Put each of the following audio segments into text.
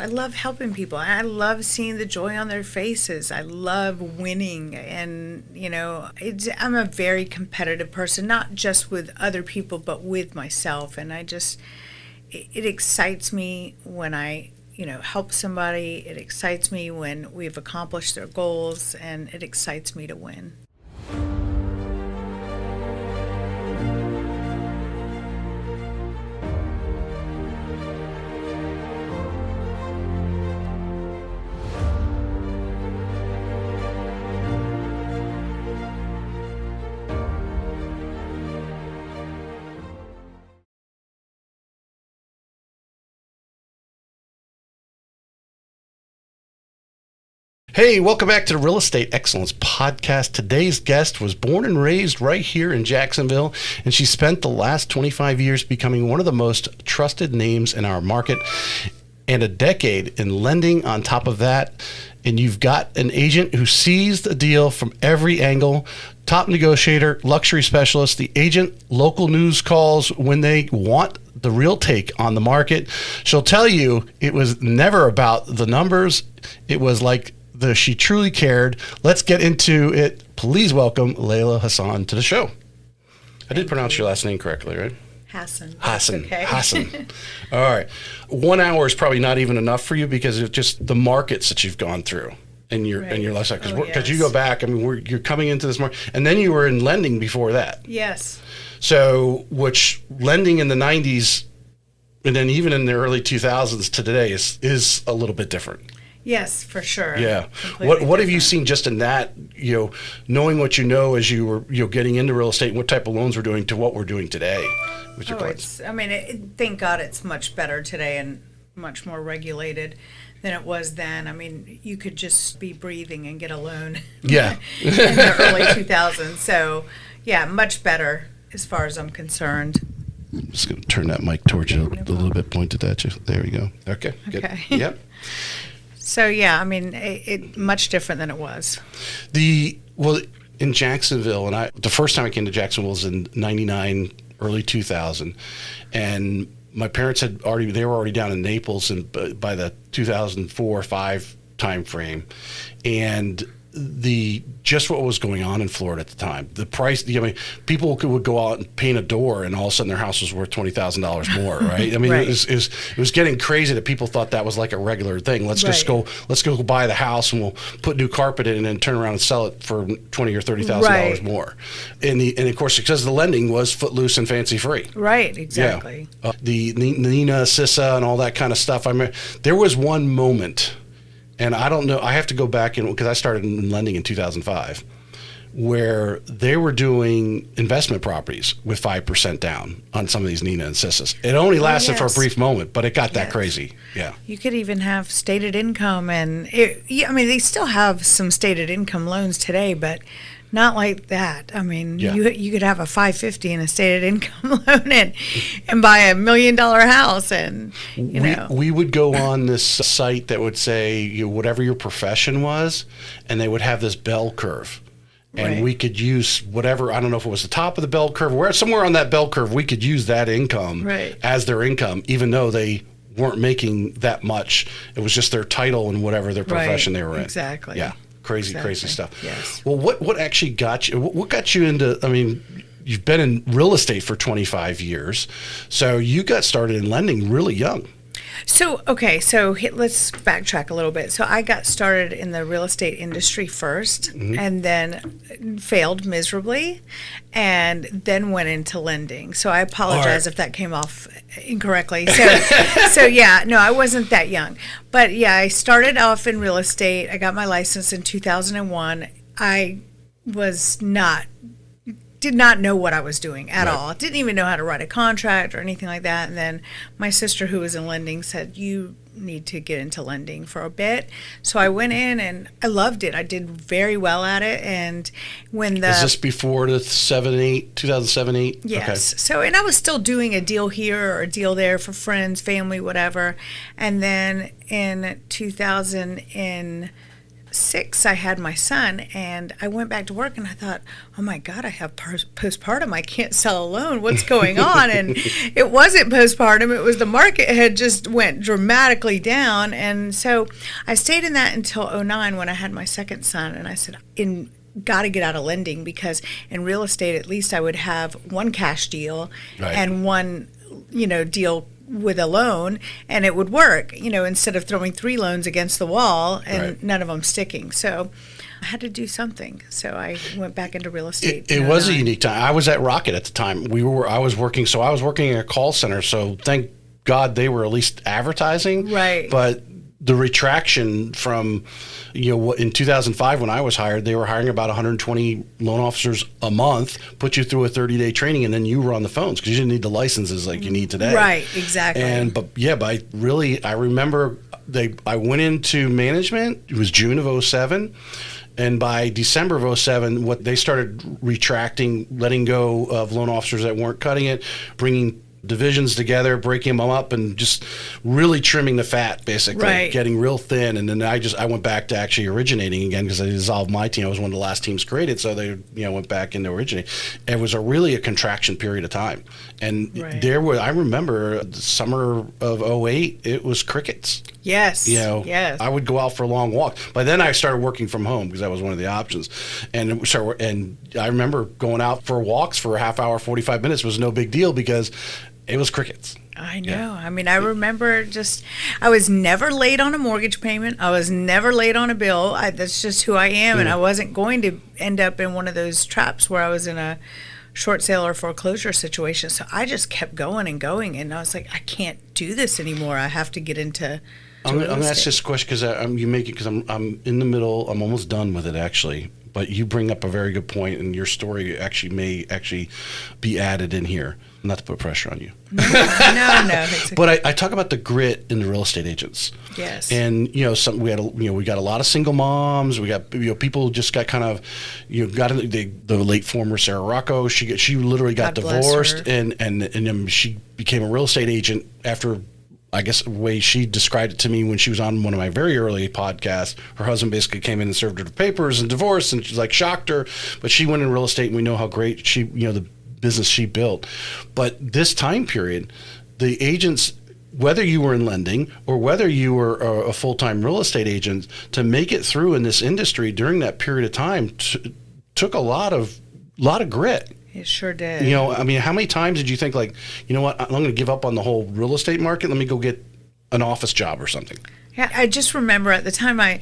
I love helping people. I love seeing the joy on their faces. I love winning. And, I'm a very competitive person, not just with other people, but with myself. And it excites me when I, help somebody. It excites me when we've accomplished their goals, and it excites me to win. Hey, welcome back to the Real Estate Excellence Podcast. Today's guest was born and raised right here in Jacksonville, and she spent the last 25 years becoming one of the most trusted names in our market and a decade in lending on top of that. And you've got an agent who sees the deal from every angle, top negotiator, luxury specialist, the agent local news calls when they want the real take on the market. She'll tell you it was never about the numbers. It was like she truly cared. Let's get into it. Please welcome Laila Hassan to the show. I did pronounce your last name correctly, right? Hassan. Okay. Hassan. All right. 1 hour is probably not even enough for you because of just the markets that you've gone through in your lifestyle. Because you go back, you're coming into this market, and then you were in lending before that. Yes. So, which lending in the 90s, and then even in the early 2000s to today is a little bit different. Yes, for sure. Yeah. What have you seen just in that, knowing what you know as you were, getting into real estate and what type of loans we're doing to what we're doing today with your clients? Thank God it's much better today and much more regulated than it was then. You could just be breathing and get a loan. Yeah. In the early 2000s. So, yeah, much better as far as I'm concerned. I'm just going to turn that mic towards you a little bit, pointed at you. There we go. Okay. Good. Okay. Yep. So, yeah, it much different than it was. In Jacksonville, and the first time I came to Jacksonville was in 99, early 2000, and my parents they were already down in Naples by the 2004-05 time frame, and just what was going on in Florida at the time. The price, people would go out and paint a door, and all of a sudden their house was worth $20,000 more, right? Right. It was getting crazy that people thought that was like a regular thing. Let's go buy the house, and we'll put new carpet in, and then turn around and sell it for $20,000 or $30,000 more. And of course, because the lending was footloose and fancy free. Right. Exactly. Yeah. The Nina, Sissa, and all that kind of stuff. There was one moment. And I don't know, I have to go back because I started in lending in 2005, where they were doing investment properties with 5% down on some of these Nina and Sissas. It only lasted for a brief moment, but it got that crazy. Yeah. You could even have stated income, and they still have some stated income loans today, but not like that. You could have a 550 in a stated income loan and buy $1 million house, and we would go on this site that would say whatever your profession was, and they would have this bell curve, and we could use whatever. I don't know if it was the top of the bell curve, where somewhere on that bell curve we could use that income as their income, even though they weren't making that much. It was just their title and whatever their profession they were in. Exactly. Yeah. Crazy stuff. Yes. Well, what actually got you? What got you into? You've been in real estate for 25 years, so you got started in lending really young. So let's backtrack a little bit. So I got started in the real estate industry first, and then failed miserably, and then went into lending. So I apologize if that came off incorrectly. So I wasn't that young. But yeah, I started off in real estate. I got my license in 2001. I did not know what I was doing at all. Didn't even know how to write a contract or anything like that. And then my sister, who was in lending, said, you need to get into lending for a bit. So I went in and I loved it. I did very well at it. And is this before the 2007-8? Yes. Okay. So, and I was still doing a deal here or a deal there for friends, family, whatever. And then in 2000 6, I had my son, and I went back to work, and I thought, oh my God, I have postpartum. I can't sell a loan. What's going on? And it wasn't postpartum. It was the market had just went dramatically down. And so I stayed in that until '09 when I had my second son. And I said, got to get out of lending, because in real estate, at least I would have one cash deal and one, deal with a loan, and it would work, instead of throwing 3 loans against the wall and none of them sticking. So I had to do something. So I went back into real estate. It was a unique time. I was at Rocket at the time. I was working in a call center. So thank God they were at least advertising. Right. But the retraction from, in 2005 when I was hired, they were hiring about 120 loan officers a month, put you through a 30-day training, and then you were on the phones because you didn't need the licenses like you need today. Right, exactly. I remember I went into management. It was June of '07. And by December of '07, what they started retracting, letting go of loan officers that weren't cutting it, bringing divisions together, breaking them up, and just really trimming the fat, basically, getting real thin. And then I went back to actually originating again because I dissolved my team. I was one of the last teams created, so they went back into originating. It was really a contraction period of time, and I remember the summer of '08, it was crickets. Yes. Yes. I would go out for a long walk. By then I started working from home because that was one of the options. And I remember going out for walks for a half hour, 45 minutes was no big deal because it was crickets. I know. Yeah. I mean, I remember I was never late on a mortgage payment. I was never late on a bill. That's just who I am. And I wasn't going to end up in one of those traps where I was in a short sale or foreclosure situation. So I just kept going and going. And I was like, I can't do this anymore. I have to get into I'm going to ask this question because I'm in the middle. I'm almost done with it, actually. But you bring up a very good point, and your story may be added in here. Not to put pressure on you. No. Okay. But I talk about the grit in the real estate agents. Yes. And we got a lot of single moms. We got people who just got kind of got the late former Sarah Rocco. She literally got divorced and she became a real estate agent after. I guess the way she described it to me when she was on one of my very early podcasts, her husband basically came in and served her the papers and divorced, and she's like shocked her. But she went in real estate, and we know how great the business she built. But this time period, the agents, whether you were in lending or whether you were a full-time real estate agent, to make it through in this industry during that period of time took a lot of grit. It sure did. How many times did you think, like, you know what, I'm going to give up on the whole real estate market. Let me go get an office job or something. Yeah, I just remember at the time and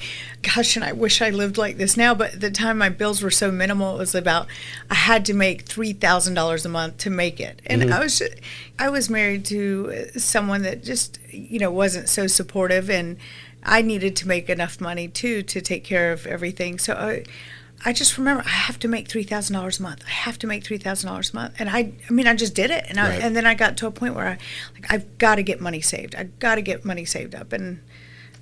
I wish I lived like this now, but at the time my bills were so minimal. It was I had to make $3,000 a month to make it. And I was married to someone that just, wasn't so supportive, and I needed to make enough money too to take care of everything. So I just remember I have to make $3,000 a month. I have to make $3,000 a month. And I just did it. And then I got to a point where I've got to get money saved. I've got to get money saved up. And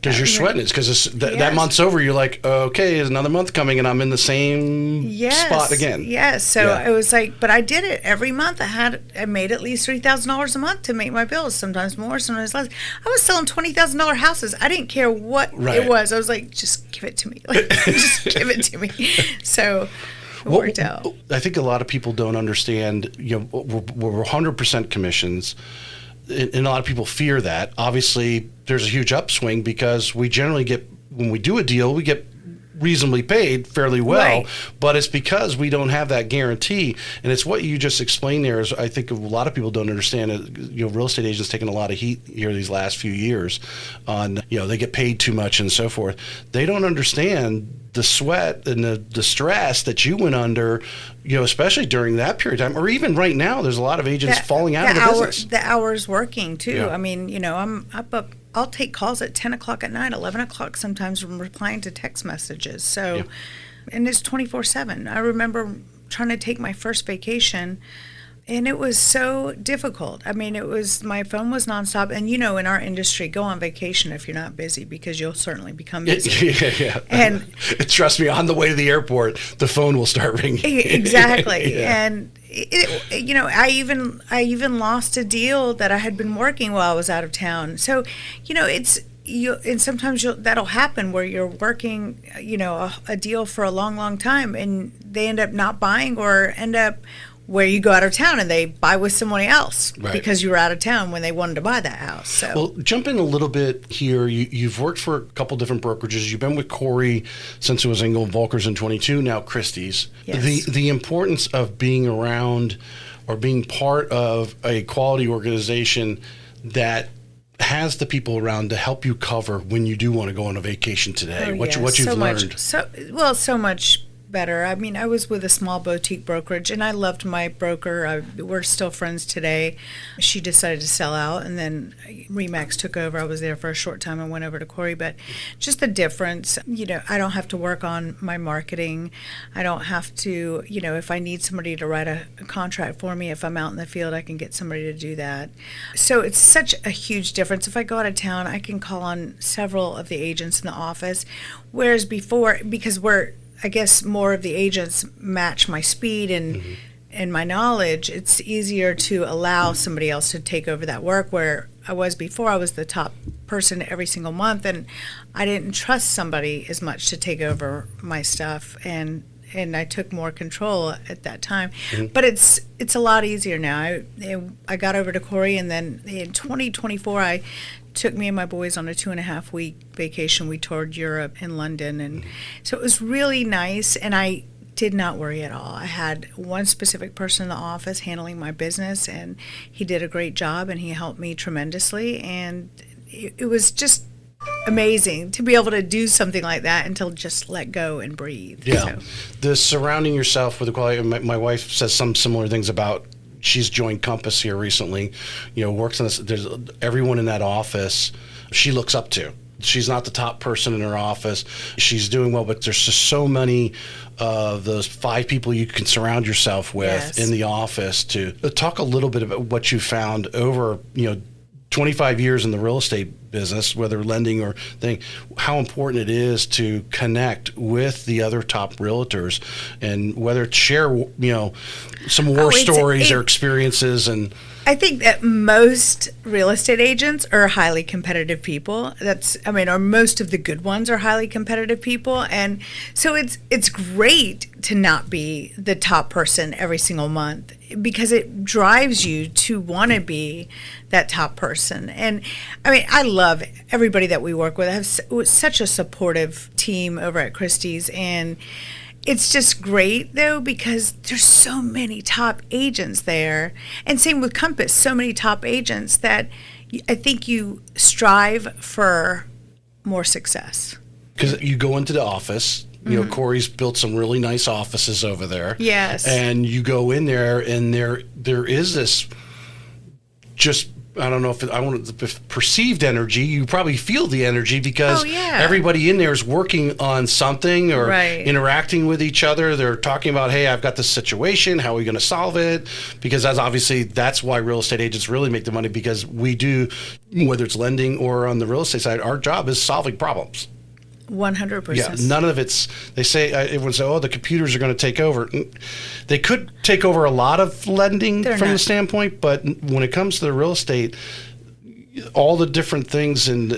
because you're sweating it, because that month's over. You're like, okay, there's another month coming, and I'm in the same spot again. Yes. So it was but I did it every month. I made at least $3,000 a month to make my bills. Sometimes more, sometimes less. I was selling $20,000 houses. I didn't care what it was. I was like, just give it to me. Just give it to me. So it worked out. I think a lot of people don't understand. We're 100% commissions. And a lot of people fear that. Obviously, there's a huge upswing because we generally when we do a deal, we get reasonably paid fairly well, but it's because we don't have that guarantee. And it's what you just explained there is, I think a lot of people don't understand it. Real estate agents taking a lot of heat here these last few years on, they get paid too much and so forth. They don't understand the sweat and the stress that you went under, especially during that period of time, or even right now, there's a lot of agents falling out of the business. The hours working too. Yeah. I mean, I'm up. I'll take calls at 10 o'clock at night, 11 o'clock sometimes, from replying to text messages. So, and it's 24/7. I remember trying to take my first vacation, and it was so difficult. I mean, my phone was nonstop. And, in our industry, go on vacation if you're not busy, because you'll certainly become busy. Yeah. And trust me, on the way to the airport, the phone will start ringing. Exactly. And I even lost a deal that I had been working while I was out of town. So, and sometimes that'll happen where you're working, a deal for a long, long time, and they end up not buying, or end up where you go out of town and they buy with somebody else because you were out of town when they wanted to buy that house. So, well, jump in a little bit here. You've worked for a couple different brokerages. You've been with Corey since it was Engel Volkers in 22, now Christie's. Yes. The importance of being around or being part of a quality organization that has the people around to help you cover when you do want to go on a vacation today. What you've learned. So much better. I mean, I was with a small boutique brokerage, and I loved my broker. We're still friends today. She decided to sell out, and then Remax took over. I was there for a short time and went over to Corey. But just the difference, I don't have to work on my marketing. I don't have to, if I need somebody to write a contract for me, if I'm out in the field, I can get somebody to do that. So it's such a huge difference. If I go out of town, I can call on several of the agents in the office, whereas before, because I guess more of the agents match my speed and my knowledge, it's easier to allow somebody else to take over that work, where I was before. I was the top person every single month, and I didn't trust somebody as much to take over my stuff, and I took more control at that time. But it's a lot easier now. I got over to Corey, and then in 2024 I took me and my boys on a 2.5-week vacation. We toured Europe and London, and so it was really nice, and I did not worry at all. I had one specific person in the office handling my business, and he did a great job, and he helped me tremendously, and it was just amazing to be able to do something like that and to just let go and breathe. Yeah. The surrounding yourself with the quality. My wife says some similar things about, she's joined Compass here recently, works on this. There's everyone in that office she looks up to. She's not the top person in her office. She's doing well, but there's just so many of those 5 people you can surround yourself with in the office. To talk a little bit about what you found over, 25 years in the real estate business, whether lending or thing, how important it is to connect with the other top realtors, and whether to share, some war stories or experiences. And I think that most real estate agents are highly competitive people. Or most of the good ones are highly competitive people. And so it's great to not be the top person every single month, because it drives you to want to be that top person. And I love everybody that we work with. I have such a supportive team over at Christie's, and it's just great, though, because there's so many top agents there. And same with Compass, so many top agents that I think you strive for more success. Because you go into the office, Corey's built some really nice offices over there. Yes. And you go in there, and there is this just, I don't know if perceived energy. You probably feel the energy because everybody in there is working on something or interacting with each other. They're talking about, hey, I've got this situation. How are we going to solve it? Because that's why real estate agents really make the money, because we do, whether it's lending or on the real estate side, our job is solving problems. 100%. Yeah, none of it's, they say, everyone says, the computers are going to take over. They could take over a lot of lending the standpoint, but when it comes to the real estate, all the different things and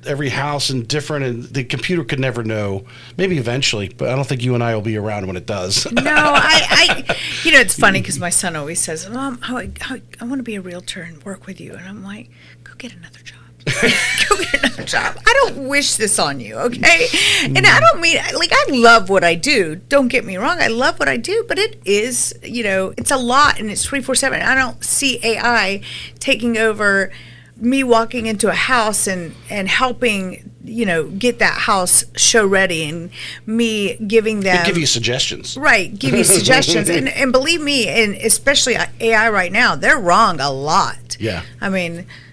every house and different, and the computer could never know. Maybe eventually, but I don't think you and I will be around when it does. No, it's funny because my son always says, Mom, I want to be a realtor and work with you. And I'm like, go get another job. Go get another job. I don't wish this on you, okay? And I don't mean, I love what I do. Don't get me wrong. I love what I do, but it is, it's a lot, and it's 24/7. I don't see AI taking over me walking into a house and helping, get that house show ready, and me giving them. They give you suggestions. Right, give you suggestions. And believe me, and especially AI right now, they're wrong a lot. Yeah.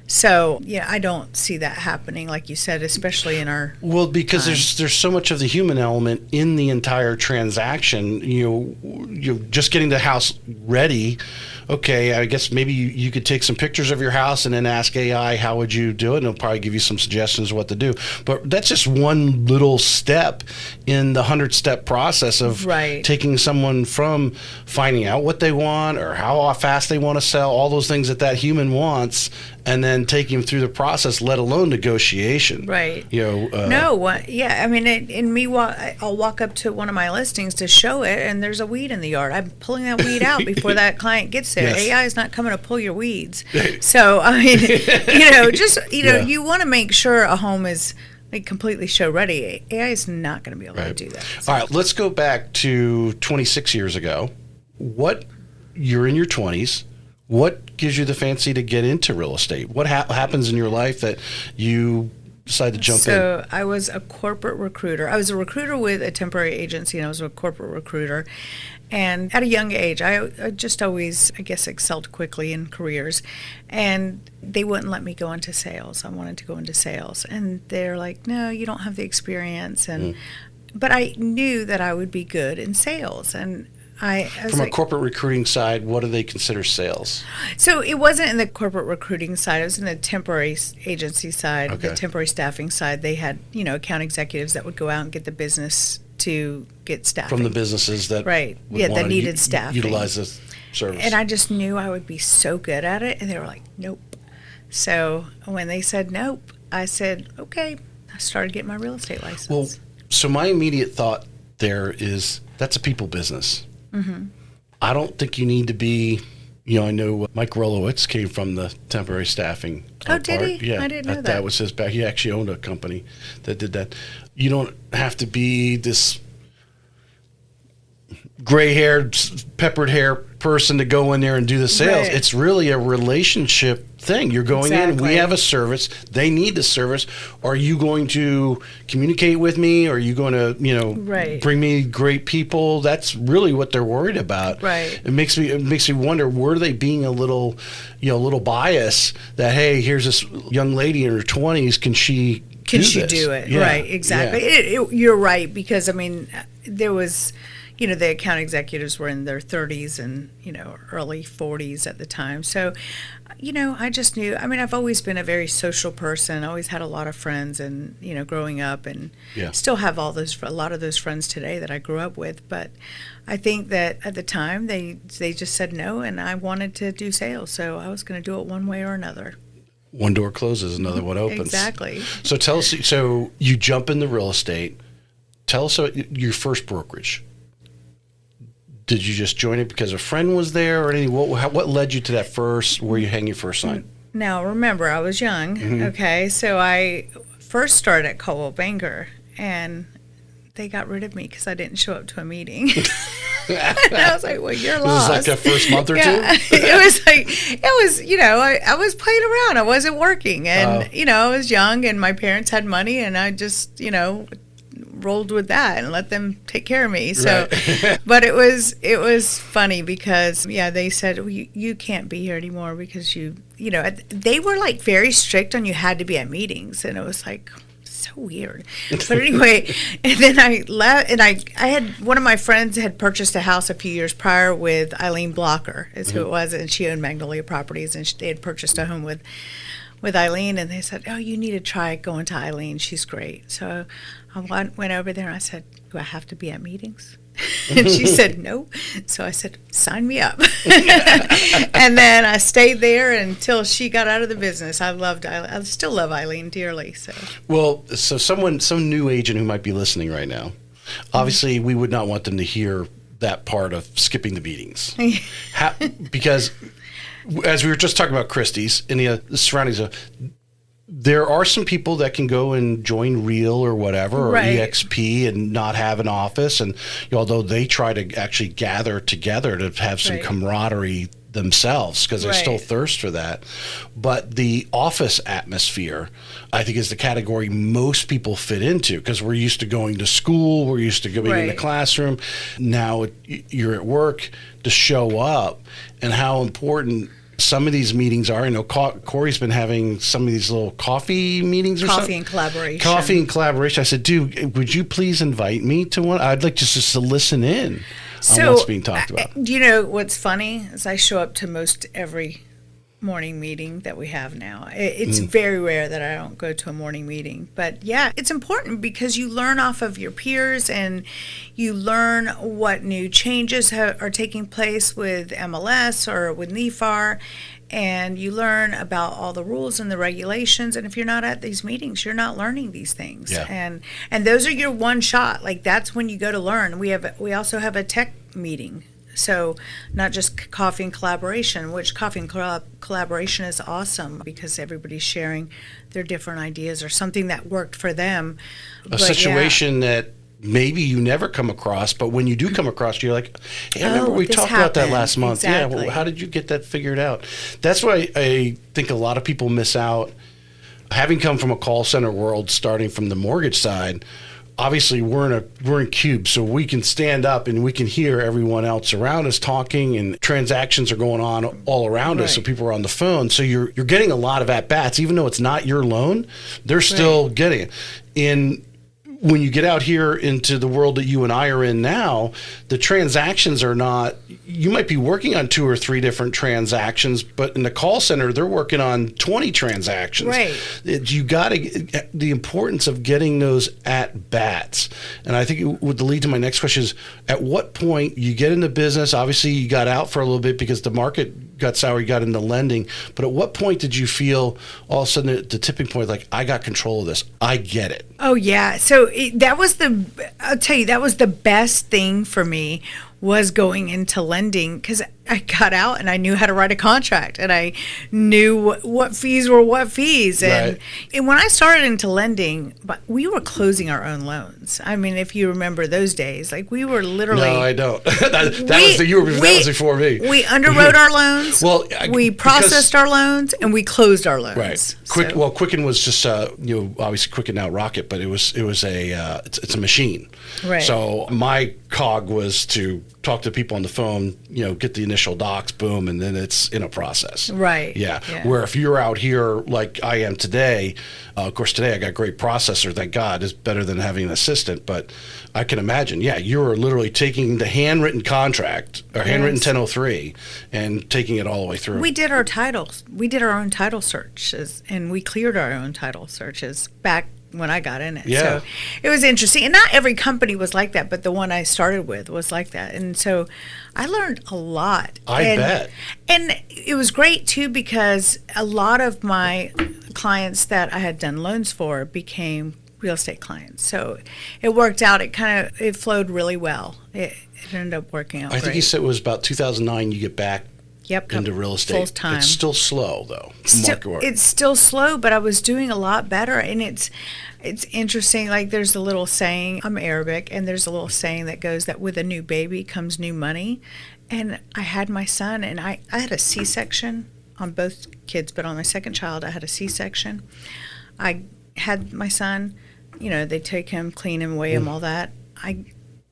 So, I don't see that happening, like you said, especially in our because there's so much of the human element in the entire transaction. You're just getting the house ready okay, I guess maybe you could take some pictures of your house and then ask AI, how would you do it? And it'll probably give you some suggestions what to do. But that's just one little step in the 100-step process of taking someone from finding out what they want or how fast they want to sell, all those things that human wants, and then taking them through the process, let alone negotiation. Right. Yeah. I mean, I'll walk up to one of my listings to show it, and there's a weed in the yard. I'm pulling that weed out before that client gets there. Yes. AI is not coming to pull your weeds. So, I mean, you want to make sure a home is like completely show ready. AI is not going to be able to do that. So. All right, let's go back to 26 years ago. You're in your 20s. What gives you the fancy to get into real estate? What happens in your life that you decide to jump in? So I was a corporate recruiter. I was a recruiter with a temporary agency, and I was a corporate recruiter. And at a young age, I just always, I guess, excelled quickly in careers. And they wouldn't let me go into sales. I wanted to go into sales. And they're like, no, you don't have the experience. But I knew that I would be good in sales. And from a corporate recruiting side, what do they consider sales? So it wasn't in the corporate recruiting side. It was in the temporary agency side, the temporary staffing side. They had, account executives that would go out and get the business to get staffing. From the businesses that that needed staffing. Utilize this service. And I just knew I would be so good at it. And they were like, nope. So when they said nope, I said, okay. I started getting my real estate license. Well, so my immediate thought there is that's a people business. Mm-hmm. I don't think you need to be, I know Mike Rolowitz came from the temporary staffing. Did he? Yeah, I didn't know that. That was his back. He actually owned a company that did that. You don't have to be this gray-haired, peppered hair person to go in there and do the sales. Right. It's really a relationship thing. You're going in, we have a service, they need the service. Are you going to communicate with me? Are you going to, bring me great people? That's really what they're worried about. Right. It makes me wonder, were they being a little biased that, hey, here's this young lady in her 20s, can she do it? Yeah. Right, exactly. Yeah. You're right, because I mean, there was, the account executives were in their 30s and, early 40s at the time. So, I just knew, I've always been a very social person, always had a lot of friends and, growing up, and still have a lot of those friends today that I grew up with. But I think that at the time they just said no, and I wanted to do sales. So I was going to do it one way or another. One door closes, another one opens. Exactly. So tell us, so you jump into real estate. Tell us your first brokerage. Did you just join it because a friend was there, or anything? What led you to that first, where you hang your first sign? Now, remember, I was young, okay? So I first started at Coldwell Banker, and they got rid of me because I didn't show up to a meeting. And I was like, well, you're lost. It was like the first month or two? I was playing around. I wasn't working. And, I was young, and my parents had money, and I just, rolled with that and let them take care of me. So, but it was funny because, they said, well, you can't be here anymore because they were like very strict on you had to be at meetings. And it was like, so weird. But anyway, and then I left, and I had, one of my friends had purchased a house a few years prior with Eileen Blocker is who it was, and she owned Magnolia Properties, and they had purchased a home with Eileen, and they said, oh, you need to try going to Eileen. She's great. So I went over there, and I said, do I have to be at meetings? And she said, no. So I said, sign me up. And then I stayed there until she got out of the business. I still love Eileen dearly. So. Well, so some new agent who might be listening right now, obviously we would not want them to hear that part of skipping the meetings. Because as we were just talking about Christie's and the surroundings of, there are some people that can go and join Real or whatever, or EXP, and not have an office. And although they try to actually gather together to have some camaraderie themselves, because they still thirst for that. But the office atmosphere, I think, is the category most people fit into, because we're used to going to school, we're used to going in the classroom. Now you're at work, to show up, and how important some of these meetings are. I know Corey's been having some of these little coffee meetings or something. Coffee and collaboration. Coffee and collaboration. I said, dude, would you please invite me to one? I'd like just to listen in on what's being talked about. You know, what's funny is I show up to most every morning meeting that we have now. It's very rare that I don't go to a morning meeting. But yeah, it's important because you learn off of your peers and you learn what new changes are taking place with MLS or with NEFAR, and you learn about all the rules and the regulations. And if you're not at these meetings, you're not learning these things. Yeah. And those are your one shot. Like, that's when you go to learn. We also have a tech meeting. So not just coffee and collaboration, which coffee and collaboration is awesome because everybody's sharing their different ideas or something that worked for them. A situation that maybe you never come across, but when you do come across, you're like, hey, I remember we talked about that last month. Exactly. Yeah, well, how did you get that figured out? That's why I think a lot of people miss out. Having come from a call center world, starting from the mortgage side, obviously we're in cubes, so we can stand up and we can hear everyone else around us talking, and transactions are going on all around us. So people are on the phone. So you're getting a lot of at-bats, even though it's not your loan, they're still getting it. When you get out here into the world that you and I are in now, the transactions are not, you might be working on 2 or 3 different transactions, but in the call center, they're working on 20 transactions. Right. You got to, the importance of getting those at bats. And I think it would lead to my next question is, at what point you get into business, obviously you got out for a little bit because the market got sour, you got into lending, but at what point did you feel all of a sudden at the tipping point, like, I got control of this, I get it? Oh yeah. So I'll tell you, that was the best thing for me, was going into lending, because I got out and I knew how to write a contract and I knew what fees were what fees. And when I started into lending, but we were closing our own loans. I mean, if you remember those days, like, we were literally. No, I don't. that was before me. We underwrote our loans. Well, we processed our loans and we closed our loans. Right. Quicken was just obviously Quicken now Rocket, but it's a machine. Right. So my cog was to talk to people on the phone, get the initial docs, boom, and then it's in a process. Right. Yeah. Where if you're out here like I am today, of course today I got a great processor, thank God, is better than having an assistant, but I can imagine, you're literally taking the handwritten contract or handwritten 1003 and taking it all the way through. We did our titles. We did our own title searches, and we cleared our own title searches back when I got in it. Yeah. So it was interesting. And not every company was like that, but the one I started with was like that. And so I learned a lot. I bet. And it was great too, because a lot of my clients that I had done loans for became real estate clients. So it worked out. It flowed really well. It ended up working out I think you said it was about 2009 you get back into real estate. Full time. It's still slow though. It's still slow, but I was doing a lot better. And it's interesting. Like, there's a little saying, I'm Arabic, and there's a little saying that goes that with a new baby comes new money. And I had my son, and I had a C-section on both kids, but on my second child, I had a C-section. I had my son, they take him, clean him, weigh him, all that. I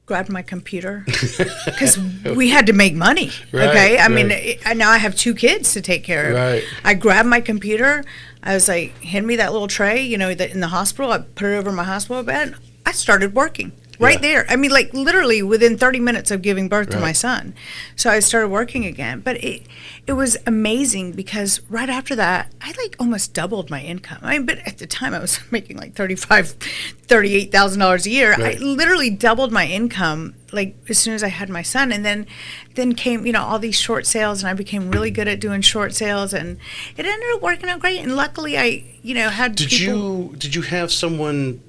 grabbed my computer because we had to make money. Okay. I mean, now I have 2 kids to take care of. Right. I grabbed my computer. I was like, hand me that little tray, that in the hospital. I put it over my hospital bed. I started working there. I mean, like, literally within 30 minutes of giving birth to my son. So I started working again. But it was amazing because right after that, I almost doubled my income. I mean, but at the time I was making like $38,000 a year. Right. I literally doubled my income as soon as I had my son. And then came, all these short sales, and I became really good at doing short sales, and it ended up working out great. And luckily I, had Did you have someone,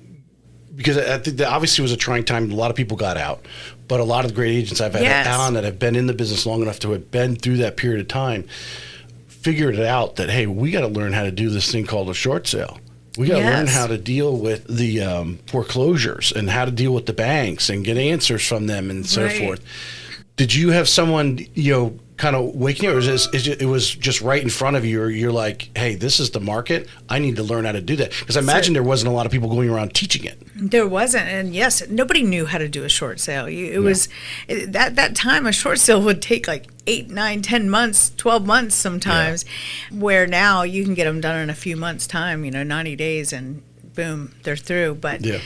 because I think that obviously was a trying time. A lot of people got out, but a lot of the great agents I've had on that have been in the business long enough to have been through that period of time figured it out that, hey, we got to learn how to do this thing called a short sale. We got to learn how to deal with the foreclosures and how to deal with the banks and get answers from them and so forth. Did you have someone, kind of waking you, or it was just right in front of you, or you're like, hey, this is the market. I need to learn how to do that? Because I imagine there wasn't a lot of people going around teaching it. There wasn't. And yes, nobody knew how to do a short sale. It was that time, a short sale would take like 8, 9, 10 months, 12 months sometimes, where now you can get them done in a few months' time, 90 days, and boom, they're through. But it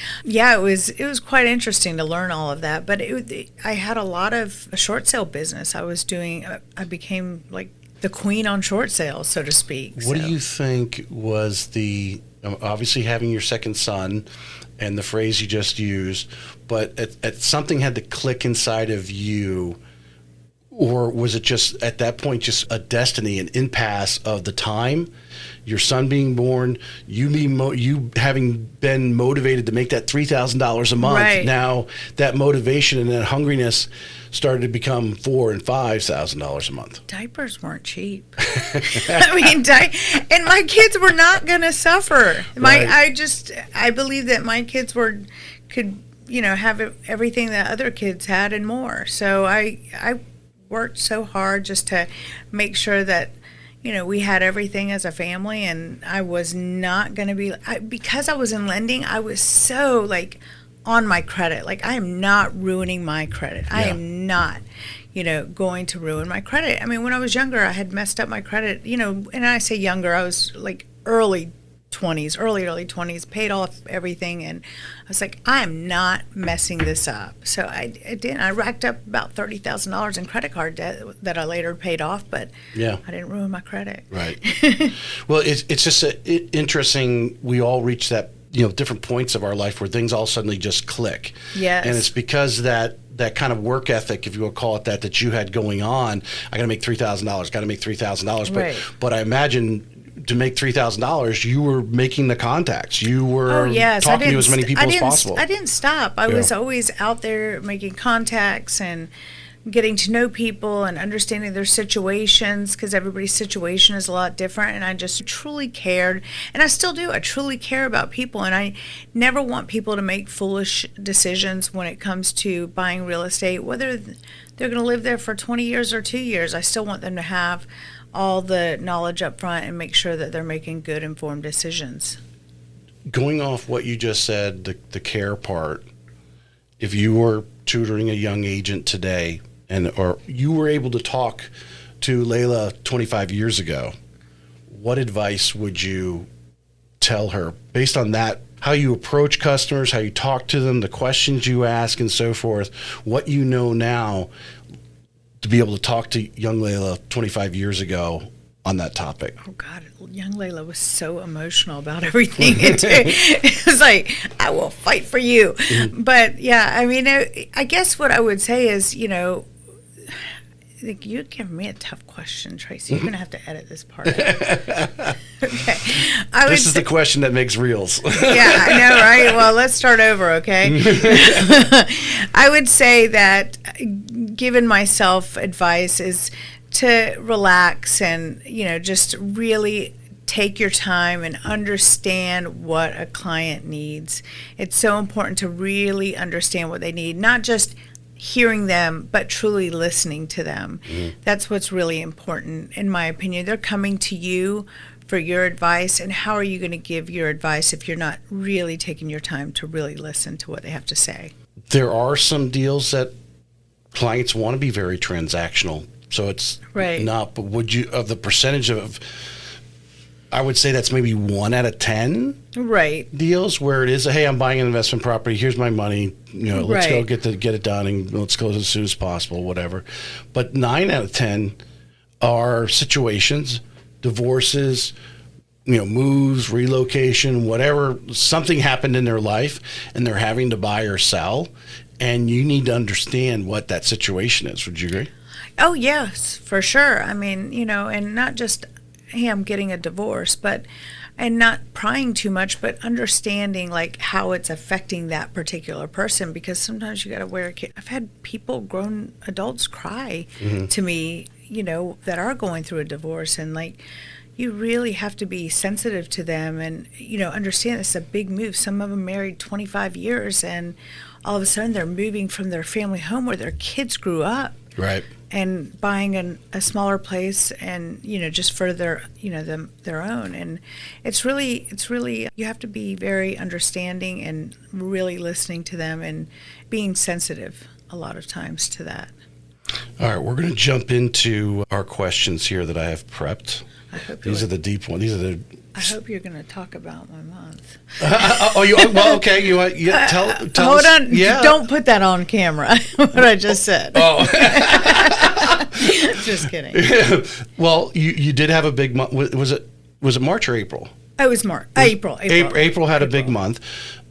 was quite interesting to learn all of that. But I had a lot of a short sale business I was doing. I became like the queen on short sales, so to speak. What do you think was obviously having your second son and the phrase you just used, but at something had to click inside of you? Or was it just at that point just a destiny, an impasse of the time, your son being born, you having been motivated to make that $3,000 a month? Right. Now that motivation and that hungriness started to become $4,000 and $5,000 a month. Diapers weren't cheap. I mean, and my kids were not going to suffer. I believe that my kids could have everything that other kids had and more. So I worked so hard just to make sure that we had everything as a family, and I was not going to be because I was in lending. I was so like on my credit. Like, I am not ruining my credit. I am not going to ruin my credit. I mean, when I was younger, I had messed up my credit, and I say younger, I was like early 20s, paid off everything, and I was like, I am not messing this up. So I didn't. I racked up about $30,000 in credit card debt that I later paid off, but I didn't ruin my credit. Right. Well, it's just interesting. We all reach that different points of our life where things all suddenly just click. Yes. And it's because that kind of work ethic, if you will call it that you had going on. I got to make $3,000. Got to make $3,000. But I imagine, to make $3,000, you were making the contacts. You were talking to as many people as possible. I didn't stop. I was always out there making contacts and getting to know people and understanding their situations, because everybody's situation is a lot different. And I just truly cared, and I still do. I truly care about people, and I never want people to make foolish decisions when it comes to buying real estate, whether they're going to live there for 20 years or 2 years. I still want them to have all the knowledge up front and make sure that they're making good, informed decisions. Going off what you just said, the care part, if you were tutoring a young agent today, or you were able to talk to Laila 25 years ago, what advice would you tell her based on that? How you approach customers, how you talk to them, the questions you ask, and so forth, what you know now, to be able to talk to young Laila 25 years ago on that topic? Oh, God. Young Laila was so emotional about everything. It was like, I will fight for you. Mm-hmm. But, I mean, I guess what I would say is, you're giving me a tough question, Tracy. You're going to have to edit this part out. Okay. This is the question that makes reels. Yeah, I know, right? Well, let's start over, okay? I would say that giving myself advice is to relax and, just really take your time and understand what a client needs. It's so important to really understand what they need, not just hearing them, but truly listening to them. Mm-hmm. That's what's really important, in my opinion. They're coming to you for your advice, and how are you going to give your advice if you're not really taking your time to really listen to what they have to say? There are some deals that clients want to be very transactional, so it's not, but would you, of the percentage of, I would say that's maybe 1 out of 10 deals where it is, hey, I'm buying an investment property, here's my money, let's go get it done, and let's close as soon as possible, whatever. But 9 out of 10 are situations, divorces, moves, relocation, whatever, something happened in their life and they're having to buy or sell, and you need to understand what that situation is. Would you agree? Oh, yes, for sure. I mean, and not just, hey, I'm getting a divorce, and not prying too much, but understanding like how it's affecting that particular person, because sometimes you got to wear a kid. I've had grown adults cry to me, that are going through a divorce, and like, you really have to be sensitive to them and, understand it's a big move. Some of them married 25 years and all of a sudden they're moving from their family home where their kids grew up. Right. and buying a smaller place and, just for their, their own. And it's really, you have to be very understanding and really listening to them and being sensitive a lot of times to that. All right, we're going to jump into our questions here that I have prepped. These are the deep ones. I hope you're going to talk about my month. Well, okay. Tell Hold us. on. Yeah. Don't put that on camera, what I just said. Oh. Just kidding. Well, you did have a big month. Was it March or April? It was March. April. April had a big month.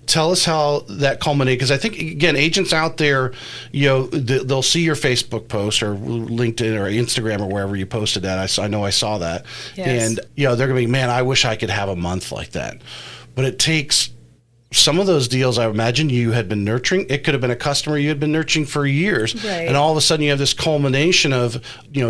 Tell us how that culminated, because I think, again, agents out there, they'll see your Facebook post or LinkedIn or Instagram or wherever you posted that. I know I saw that. Yes. And, they're going to be, man, I wish I could have a month like that. But it takes some of those deals, I imagine you had been nurturing. It could have been a customer you had been nurturing for years. Right. And all of a sudden you have this culmination of,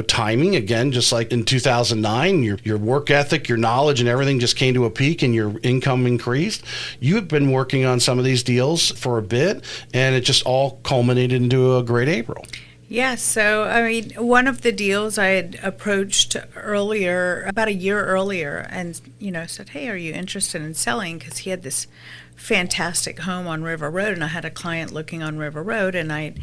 timing, again, just like in 2009, your work ethic, your knowledge and everything just came to a peak and your income increased. You had been working on some of these deals for a bit and it just all culminated into a great April. Yes. So, one of the deals I had approached earlier, about a year earlier, and, said, hey, are you interested in selling? Because he had this fantastic home on River Road, and I had a client looking on River Road, and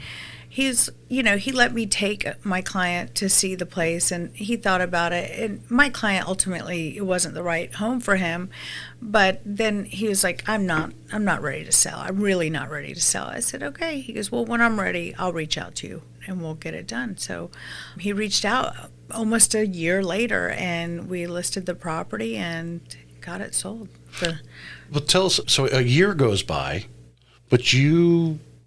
he let me take my client to see the place, and he thought about it, and my client ultimately, it wasn't the right home for him, but then he was like, I'm not ready to sell. I'm really not ready to sell. I said, okay. He goes, well, when I'm ready, I'll reach out to you and we'll get it done. So he reached out almost a year later, and we listed the property and got it sold. Well, tell us, so a year goes by, but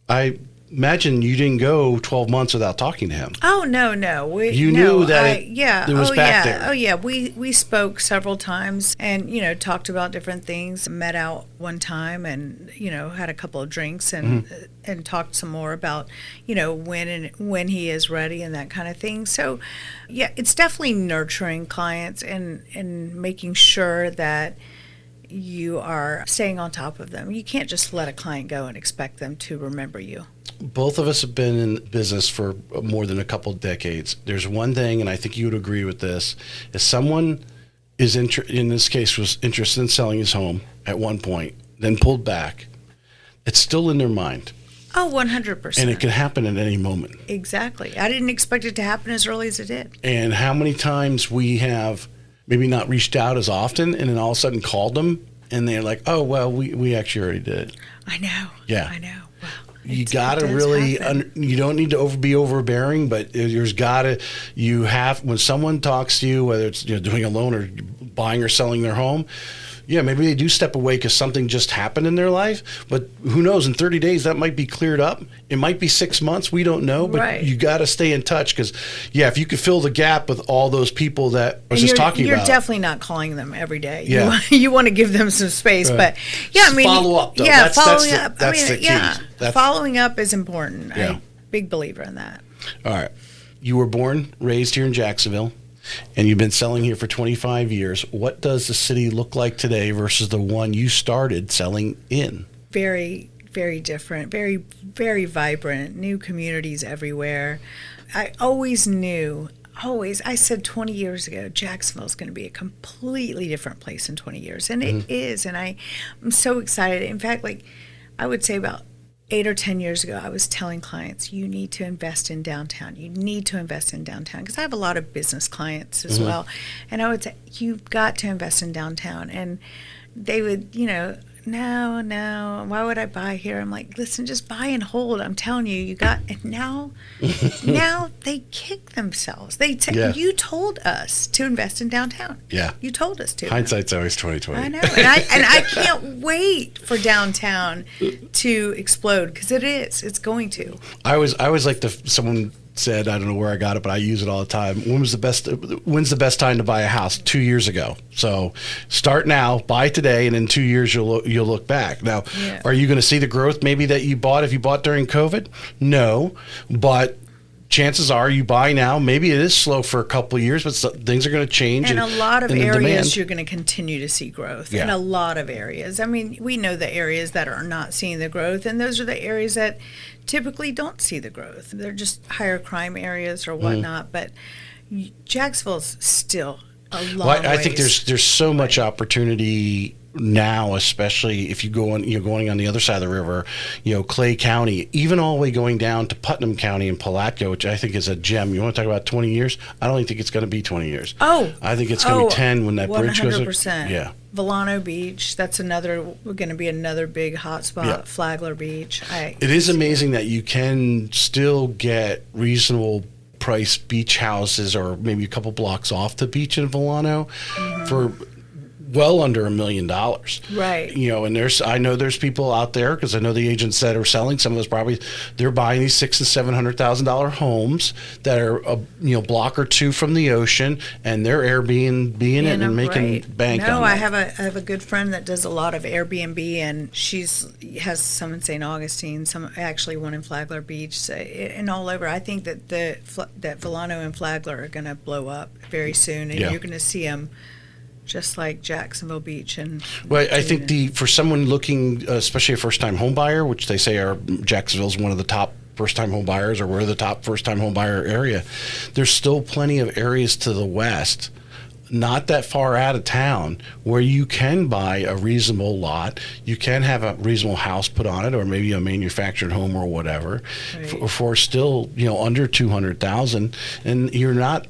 I imagine you didn't go 12 months without talking to him. Oh, no. You knew that it was back there. Oh, yeah. We spoke several times and, talked about different things, met out one time and, had a couple of drinks and and talked some more about, when he is ready and that kind of thing. So, yeah, it's definitely nurturing clients and making sure that you are staying on top of them. You can't just let a client go and expect them to remember you. Both of us have been in business for more than a couple decades. There's one thing, and I think you would agree with this, if someone is in this case was interested in selling his home at one point, then pulled back, it's still in their mind. Oh, 100%. And it can happen at any moment. Exactly. I didn't expect it to happen as early as it did. And how many times we have maybe not reached out as often and then all of a sudden called them and they're like, oh, well, we actually already did it. I know. Yeah. I know. Wow. You got to really, you don't need to be overbearing, but when someone talks to you, whether it's doing a loan or buying or selling their home, yeah, maybe they do step away because something just happened in their life. But who knows? In 30 days, that might be cleared up. It might be 6 months. We don't know. But right. You got to stay in touch because, yeah, if you could fill the gap with all those people that I was just talking about. You're definitely not calling them every day. Yeah. You want to give them some space. Right. But, yeah, follow up, though. Yeah, following up. That's the key. Yeah, following up is important. Yeah. I'm a big believer in that. All right. You were born, raised here in Jacksonville. And you've been selling here for 25 years. What does the city look like today versus the one you started selling in? Very, very different, very, very vibrant, new communities everywhere. I always knew, I said 20 years ago, Jacksonville's going to be a completely different place in 20 years. And it is. And I'm so excited. In fact, I would say about 8 or 10 years ago, I was telling clients, you need to invest in downtown. You need to invest in downtown. Because I have a lot of business clients as well. And I would say, you've got to invest in downtown. And they would, no, why would I buy here? I'm like, listen, just buy and hold. I'm telling you, and now they kick themselves. You told us to invest in downtown. Yeah. You told us to. Hindsight's always 20/20. I know. And I can't wait for downtown to explode because it is. It's going to. I was like someone said, I don't know where I got it, but I use it all the time. When's the best time to buy a house? 2 years ago. So start now, buy today, and in 2 years you'll look back. Now, Are you going to see the growth maybe that you bought if you bought during COVID? No, but chances are you buy now. Maybe it is slow for a couple of years, but things are going to change. And a lot of areas demand. you're going to continue to see growth Yeah. in a lot of areas. I mean, we know the areas that are not seeing the growth, and those are the areas that typically don't see the growth. They're just higher crime areas or whatnot. But Jacksonville's still a long Well, I think ways. there's so much opportunity now, especially if you're going on the other side of the river, Clay County, even all the way going down to Putnam County and Palatka, which I think is a gem. You want to talk about 20 years? I don't think it's going to be 20 years. I think it's going to be 10 when that bridge goes. 100%. Yeah. Volano Beach, that's going to be another big hotspot. Yeah. Flagler Beach. It is amazing that you can still get reasonable price beach houses, or maybe a couple blocks off the beach in Volano, for well under $1 million. Right. And I know there's people out there, because I know the agents that are selling some of those properties, they're buying these $600,000 and $700,000 homes that are a block or two from the ocean, and they're Airbnb in it and making bank. No, on I that. have a good friend that does a lot of Airbnb, and has some in St. Augustine, some actually one in Flagler Beach, so, and all over. I think that that Volano and Flagler are going to blow up very soon, and you're going to see them just like Jacksonville Beach. Well, I think for someone looking, especially a first-time home buyer, which they say Jacksonville's one of the top first-time home buyers, or we're the top first-time home buyer area, there's still plenty of areas to the west, not that far out of town, where you can buy a reasonable lot. You can have a reasonable house put on it, or maybe a manufactured home or whatever, for still under $200,000, and you're not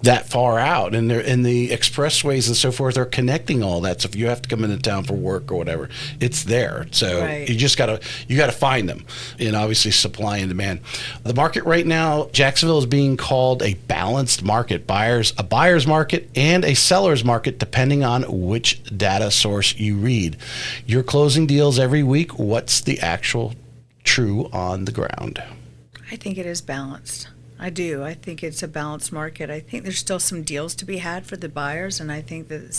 that far out, and the expressways and so forth are connecting all that. So if you have to come into town for work or whatever, it's there. So you just gotta find them, and obviously supply and demand. The market right now, Jacksonville is being called a balanced market, a buyer's market and a seller's market, depending on which data source you read. You're closing deals every week. What's the actual true on the ground? I think it is balanced. I do. I think it's a balanced market. I think there's still some deals to be had for the buyers, and I think that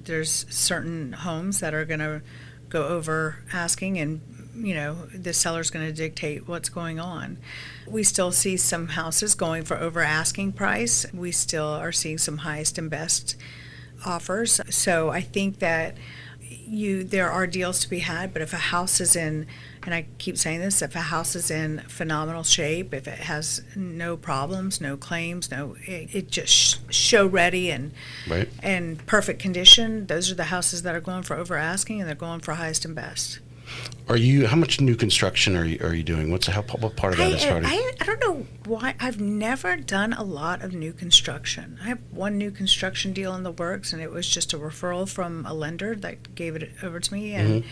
there's certain homes that are going to go over asking, and the seller's going to dictate what's going on. We still see some houses going for over asking price. We still are seeing some highest and best offers. So I think that there are deals to be had, but if a house is in, and I keep saying this, if a house is in phenomenal shape, if it has no problems, no claims, it just show ready and perfect condition, those are the houses that are going for over asking, and they're going for highest and best. How much new construction are you doing? What part of that is starting? I don't know why. I've never done a lot of new construction. I have one new construction deal in the works, and it was just a referral from a lender that gave it over to me, and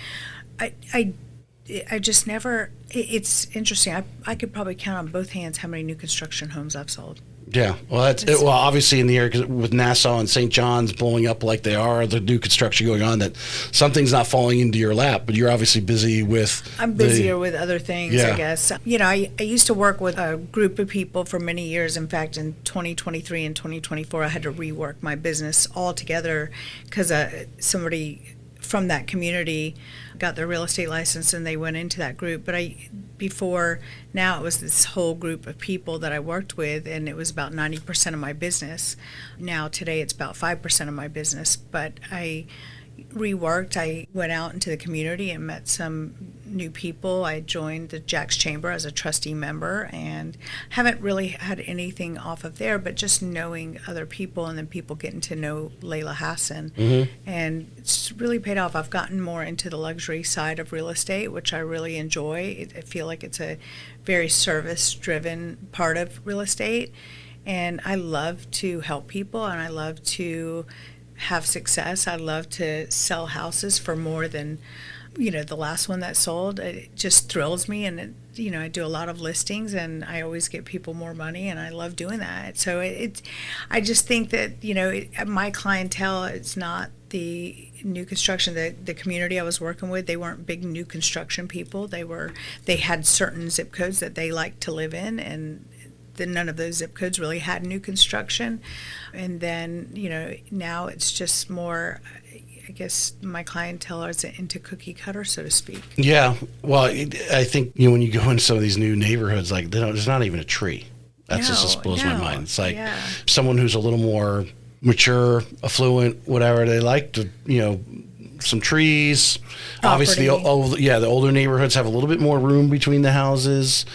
I just never. It's interesting. I could probably count on both hands how many new construction homes I've sold. Yeah, well, obviously in the area, 'cause with Nassau and St. John's blowing up like they are, the new construction going on, that something's not falling into your lap, but you're obviously busy with. I'm busier with other things, I guess. I used to work with a group of people for many years. In fact, in 2023 and 2024, I had to rework my business altogether because somebody from that community got their real estate license, and they went into that group. But before now, it was this whole group of people that I worked with, and it was about 90% of my business. Now today it's about 5% of my business, but I reworked. I went out into the community and met some new people. I joined the Jack's Chamber as a trustee member, and haven't really had anything off of there, but just knowing other people, and then people getting to know Laila Hassan, and it's really paid off. I've gotten more into the luxury side of real estate, which I really enjoy. I feel like it's a very service-driven part of real estate, and I love to help people, and I love to have success. I love to sell houses for more than, the last one that sold. It just thrills me, and I do a lot of listings, and I always get people more money, and I love doing that. So I just think that my clientele is not the new construction. The community I was working with, they weren't big new construction people. They had certain zip codes that they liked to live in, and none of those zip codes really had new construction. And then now it's just more, I guess my clientele is into cookie cutter, so to speak. Yeah, well, I think when you go into some of these new neighborhoods, like there's not even a tree. That just blows my mind. It's like yeah. someone who's a little more mature, affluent, whatever. They like to, some trees. Property. Obviously, the older neighborhoods have a little bit more room between the houses.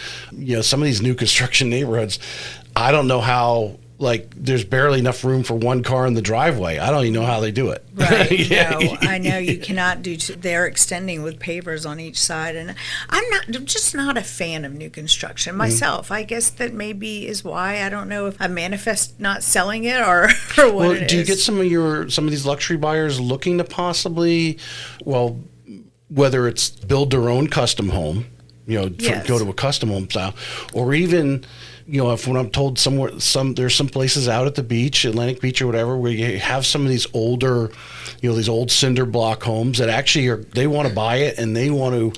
Some of these new construction neighborhoods, I don't know how. Like, there's barely enough room for one car in the driveway. I don't even know how they do it. Right. No, I know you cannot do. They're extending with pavers on each side, and I'm just not a fan of new construction myself. I guess that maybe is why I don't know if I manifest not selling it or what. Well, it do you is. get some of these luxury buyers looking to possibly, whether it's build their own custom home, Yes. go to a custom home style, or even. When I'm told there's some places out at the beach, Atlantic Beach or whatever, where you have some of these older, these old cinder block homes that actually they want to buy it and they want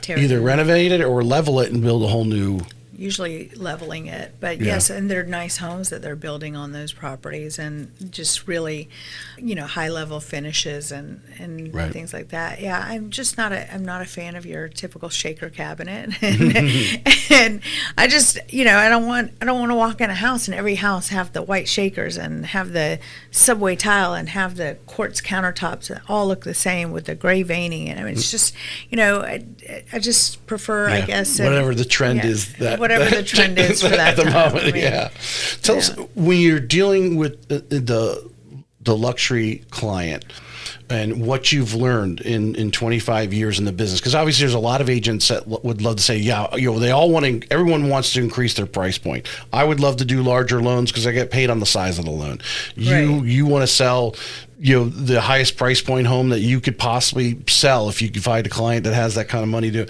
to either renovate it or level it and build a whole new. Usually leveling it, but Yeah. yes, and they're nice homes that they're building on those properties, and just really, high level finishes and Right. things like that. Yeah, I'm not a fan of your typical shaker cabinet, and I just, I don't want to walk in a house and every house have the white shakers and have the subway tile and have the quartz countertops that all look the same with the gray veining, and it's just, I just prefer, I guess, whatever the trend is whatever the trend is for that at the time. moment. Yeah. Tell us, when you're dealing with the luxury client and what you've learned in 25 years in the business, because obviously there's a lot of agents that would love to say, everyone wants to increase their price point. I would love to do larger loans because I get paid on the size of the loan. You want to sell the highest price point home that you could possibly sell if you could find a client that has that kind of money to.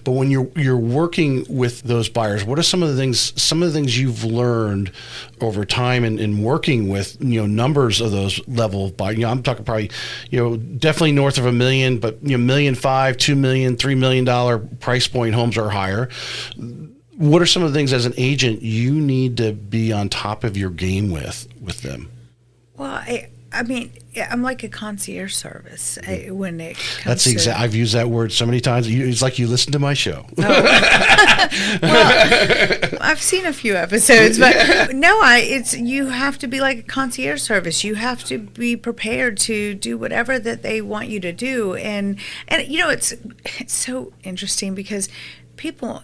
But when you're working with those buyers, what are some of the things you've learned over time in working with numbers of those level of buyers? I'm talking probably definitely north of $1 million, but $1.5 million, $2 million, $3 million price point homes are higher. What are some of the things as an agent you need to be on top of your game with them? Well, I mean, I'm like a concierge service when it comes That's exact. I've used that word so many times. It's like you listen to my show. Well, I've seen a few episodes, but no, you have to be like a concierge service. You have to be prepared to do whatever that they want you to do, and it's so interesting because people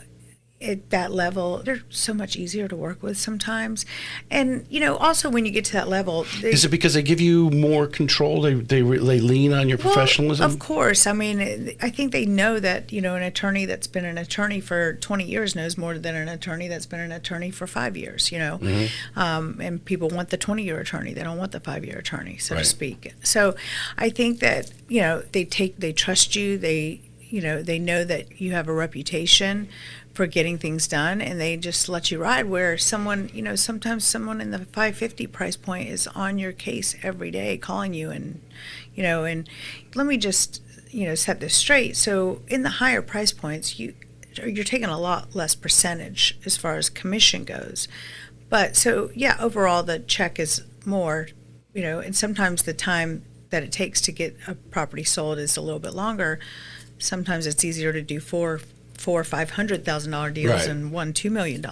at that level, they're so much easier to work with sometimes. And, also when you get to that level... Is it because they give you more control? They lean on your professionalism? Of course. I mean, I think they know that, an attorney that's been an attorney for 20 years knows more than an attorney that's been an attorney for 5 years, Mm-hmm. And people want the 20-year attorney. They don't want the 5-year attorney, so Right. to speak. So I think that, they trust you. They know that you have a reputation for getting things done, and they just let you ride. Where someone, sometimes someone in the 550 price point is on your case every day, calling you, and let me just set this straight. So in the higher price points, you're taking a lot less percentage as far as commission goes, but so overall the check is more, and sometimes the time that it takes to get a property sold is a little bit longer. Sometimes it's easier to do $400,000 or $500,000 deals Right. than one $2 million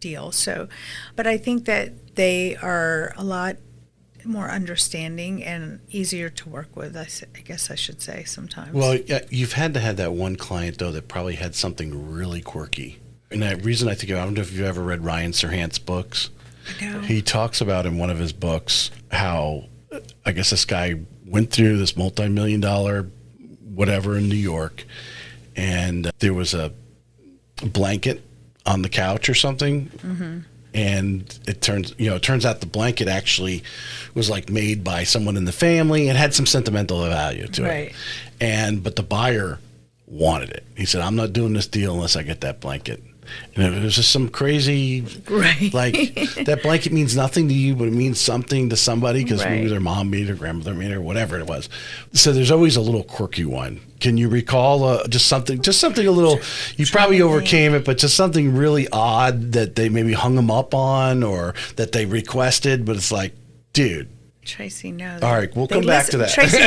deal. So, but I think that they are a lot more understanding and easier to work with. I guess I should say sometimes. Well, you've had to have that one client though that probably had something really quirky. And the reason I don't know if you've ever read Ryan Serhant's books. No. He talks about in one of his books how I guess this guy went through this multi-million-dollar whatever in New York, and there was a blanket on the couch or something. Mm-hmm. And it turns out the blanket actually was like made by someone in the family and had some sentimental value to Right. it. But the buyer wanted it. He said, "I'm not doing this deal unless I get that blanket." And it was just some crazy, Right. like that blanket means nothing to you, but it means something to somebody because maybe Right. their mom made it, or grandmother made it, or whatever it was. So there's always a little quirky one. Can you recall just something a little, you probably overcame it, but just something really odd that they maybe hung them up on or that they requested, but it's like, dude, Tracy, no. All right, we'll come back to that. Tracy,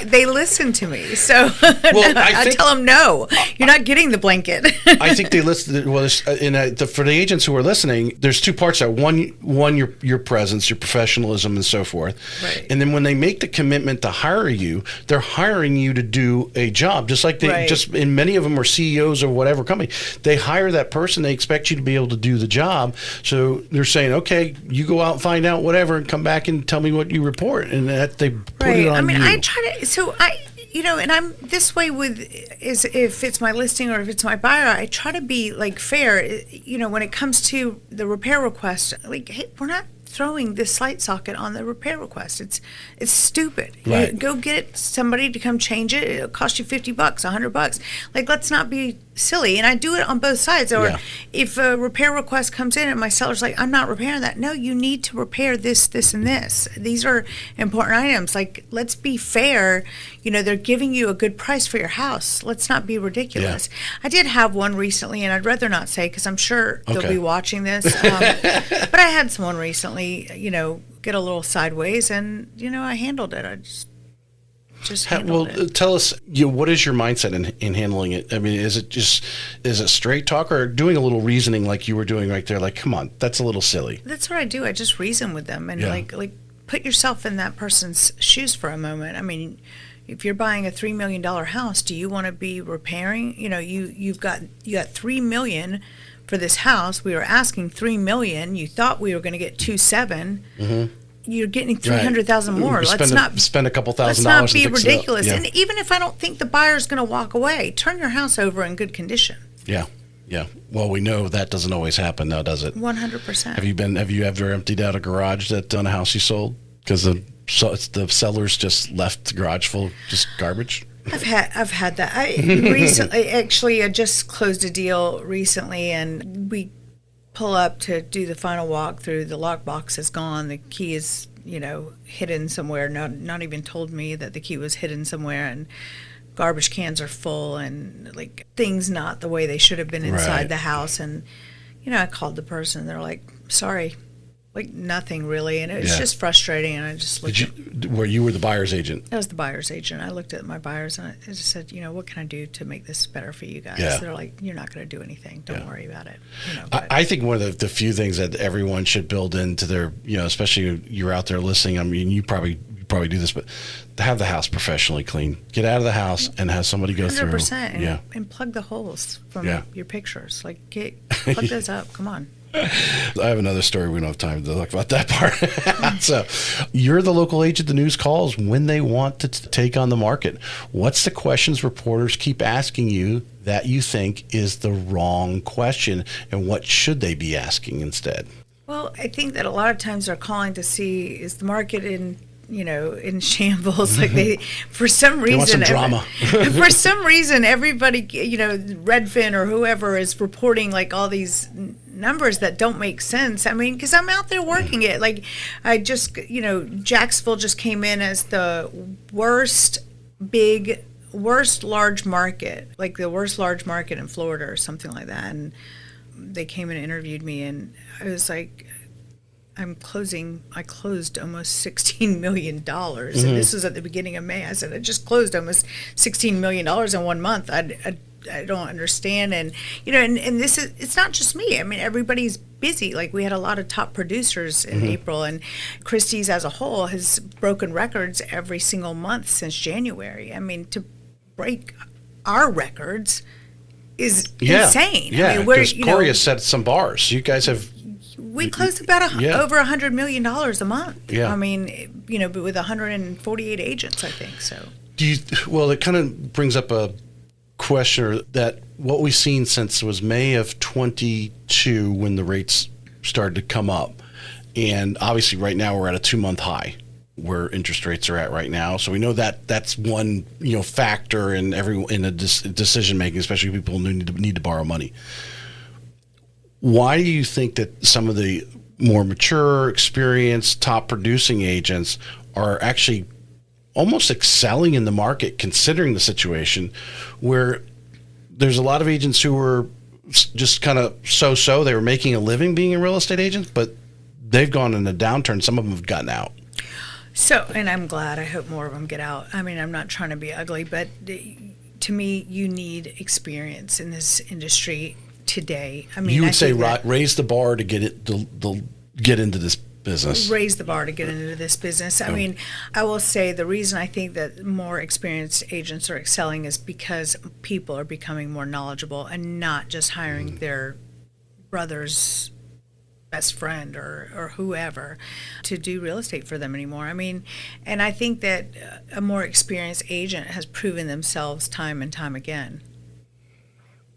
they listen to me. So Well, I tell them, no, you're not getting the blanket. I think they listen. Well, for the agents who are listening, there's two parts. One, your presence, your professionalism, and so forth. Right. And then when they make the commitment to hire you, they're hiring you to do a job. Just like and many of them are CEOs of whatever company. They hire that person. They expect you to be able to do the job. So they're saying, okay, you go out and find out whatever, and come back and tell me what you report, and that they put it on you. I try to. So and I'm this way is if it's my listing or if it's my buyer, I try to be like fair. When it comes to the repair request, like, hey, we're not throwing this light socket on the repair request. It's stupid. Right. You go get somebody to come change it. It'll cost you $50, $100. Like, let's not be silly. And I do it on both sides. Or if a repair request comes in and my seller's like, I'm not repairing that. No, you need to repair this, this, and this. These are important items. Like, let's be fair. They're giving you a good price for your house. Let's not be ridiculous. Yeah. I did have one recently, and I'd rather not say because I'm sure they'll be watching this. But I had someone recently, get a little sideways, and, I handled it. I just handled it. Tell us, what is your mindset in handling it? I mean, is it straight talk or doing a little reasoning like you were doing right there? Like, come on, that's a little silly. That's what I do. I just reason with them and like put yourself in that person's shoes for a moment. I mean, if you're buying a $3 million house, do you want to be repairing? You got $3 million for this house. We were asking $3 million. You thought we were going to get $2.7 million. Mm-hmm. You're getting $300,000 more. Let's not spend a couple $1,000. Let's not be ridiculous. And even if I don't think the buyer's going to walk away, turn your house over in good condition. Yeah. Yeah. Well, we know that doesn't always happen now, does it? 100%. Have you ever emptied out a garage on a house you sold because the sellers just left the garage full of just garbage? I've had that. I just closed a deal recently, and we pull up to do the final walkthrough. The lockbox is gone. The key is, hidden somewhere. Not even told me that the key was hidden somewhere, and garbage cans are full, and like things not the way they should have been inside the house. And I called the person, and they're like, "Sorry." Like nothing really, and it was just frustrating. And I just looked. You were the buyer's agent? I was the buyer's agent. I looked at my buyers and I just said, what can I do to make this better for you guys? Yeah. They're like, you're not going to do anything. Don't worry about it. I think one of the few things that everyone should build into their, especially you're out there listening. I mean, you probably do this, but to have the house professionally clean. Get out of the house and have somebody go 100%, through. And plug the holes from your pictures. Like, plug those up. Come on. I have another story. We don't have time to talk about that part. So you're the local agent the news calls when they want to take on the market. What's the questions reporters keep asking you that you think is the wrong question, and what should they be asking instead? Well, I think that a lot of times they're calling to see, is the market in shambles. Like for some reason, want some drama. For some reason, everybody, Redfin or whoever is reporting like all these numbers that don't make sense. I mean, because I'm out there working it. Like I just, Jacksonville just came in as the worst large market, like the worst large market in Florida or something like that. And they came and interviewed me, and I was like, I closed almost $16 million. And this was at the beginning of May. I said, I just closed almost $16 million in 1 month. I don't understand. And, and it's not just me. I mean, everybody's busy. Like we had a lot of top producers in April, and Christie's as a whole has broken records every single month since January. I mean, to break our records is insane. Yeah, I mean, because Corey has set some bars. You guys have... We closed about over $100 million a month. Yeah. I mean, but with 148 agents, I think. So. It kind of brings up a question that what we've seen since it was May of 22 when the rates started to come up, and obviously right now we're at a 2-month high where interest rates are at right now. So we know that that's one factor in decision making, especially people who need to borrow money. Why do you think that some of the more mature, experienced, top producing agents are actually almost excelling in the market considering the situation, where there's a lot of agents who were just kind of so-so, they were making a living being a real estate agent, but they've gone in a downturn. Some of them have gotten out. So, and I'm glad. I hope more of them get out. I mean, I'm not trying to be ugly, but to me, you need experience in this industry today. I mean, you would say raise the bar to get it, to get into this business. Raise the bar to get into this business. I mean, I will say the reason I think that more experienced agents are excelling is because people are becoming more knowledgeable and not just hiring their brother's best friend or whoever to do real estate for them anymore. I mean, and I think that a more experienced agent has proven themselves time and time again.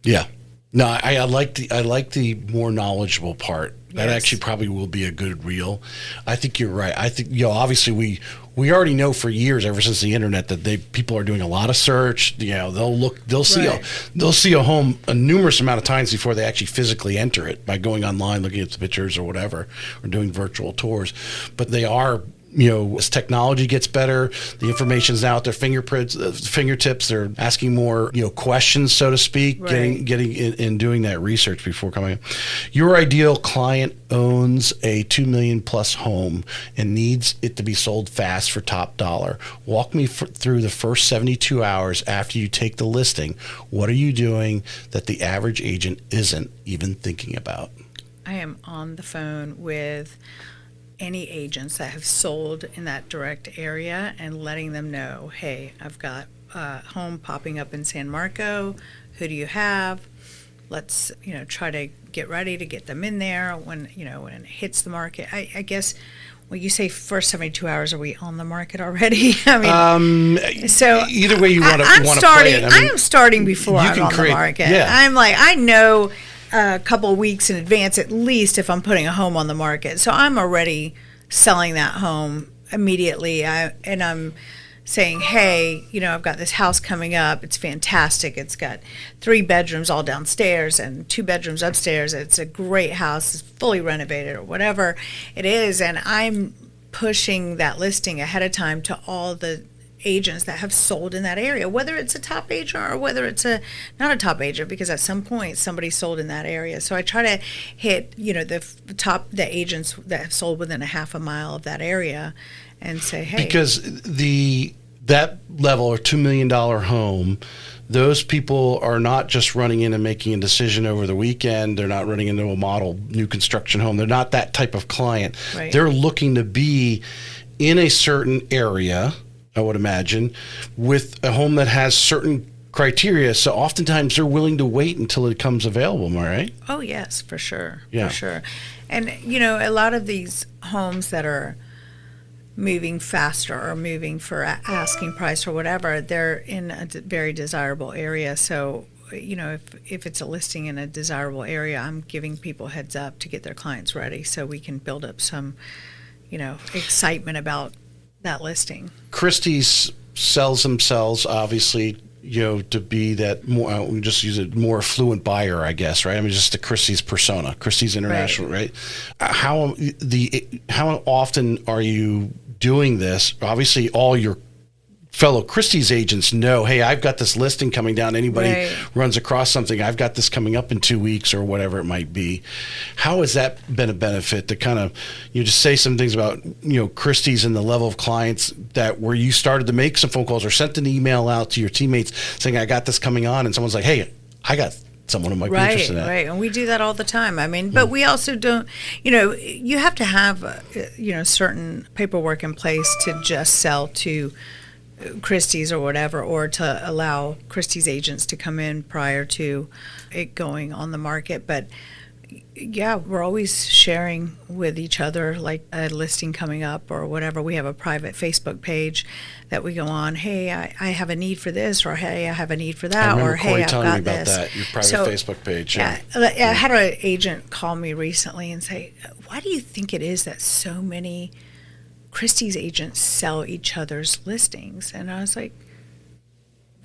Yeah. No, I like the more knowledgeable part. That actually probably will be a good reel. I think you're right. I think, obviously we already know for years, ever since the internet, that people are doing a lot of search. They'll see a home a numerous amount of times before they actually physically enter it by going online, looking at the pictures or whatever, or doing virtual tours. But they are, as technology gets better, the information's now at their fingertips. They're asking more, questions, so to speak, getting in doing that research before coming in. Your ideal client owns a $2 million plus home and needs it to be sold fast for top dollar. Walk me through the first 72 hours after you take the listing. What are you doing that the average agent isn't even thinking about? I am on the phone with any agents that have sold in that direct area and letting them know, hey, I've got a home popping up in San Marco. Who do you have? Let's, try to get ready to get them in there when it hits the market. I guess when you say first 72 hours, are we on the market already? I mean, so either way you want to play it. I am starting before I'm on the market. Yeah. I'm like, I know a couple of weeks in advance at least if I'm putting a home on the market. So I'm already selling that home immediately. And I'm saying, hey, I've got this house coming up. It's fantastic. It's got 3 bedrooms all downstairs and 2 bedrooms upstairs. It's a great house. It's fully renovated or whatever it is. And I'm pushing that listing ahead of time to all the agents that have sold in that area, whether it's a top agent or whether it's not a top agent, because at some point somebody sold in that area. So I try to hit, the agents that have sold within a half a mile of that area and say, hey. Because that level or $2 million home, those people are not just running in and making a decision over the weekend. They're not running into a model new construction home. They're not that type of client. Right. They're looking to be in a certain area, I would imagine, with a home that has certain criteria. So oftentimes they're willing to wait until it comes available. Am I right? Oh, yes, for sure. Yeah. For sure. And, a lot of these homes that are moving faster or moving for asking price or whatever, they're in a very desirable area. So, if it's a listing in a desirable area, I'm giving people heads up to get their clients ready so we can build up some, excitement about that listing. Christie's sells themselves, obviously, to be that more, we just use a more affluent buyer, I guess, right? I mean, just the Christie's persona, Christie's International, right? How often are you doing this? Obviously, all your fellow Christie's agents know, hey, I've got this listing coming down. Anybody runs across something, I've got this coming up in 2 weeks or whatever it might be. How has that been a benefit to kind of, just say some things about, Christie's and the level of clients that where you started to make some phone calls or sent an email out to your teammates saying, I got this coming on, and someone's like, hey, I got someone who might be interested in that. Right, and we do that all the time. I mean, but we also don't, you have to have, certain paperwork in place to just sell to Christie's or whatever, or to allow Christie's agents to come in prior to it going on the market. But yeah, we're always sharing with each other, like a listing coming up or whatever. We have a private Facebook page that we go on. Hey, I have a need for this, or hey, I have a need for that, or hey, I've got this. That, your private Facebook page. Yeah. I had an agent call me recently and say, why do you think it is that so many Christie's agents sell each other's listings? And I was like,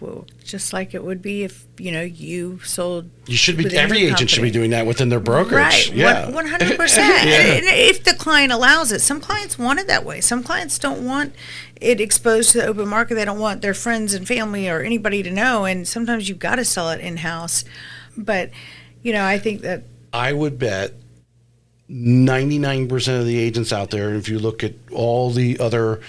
well, just like it would be if, you sold. You should be, every agent should be doing that within their brokerage. Right, yeah. 100%. Yeah. And if the client allows it, some clients want it that way. Some clients don't want it exposed to the open market. They don't want their friends and family or anybody to know. And sometimes you've got to sell it in-house. But, I think that. I would bet 99% of the agents out there, if you look at all the other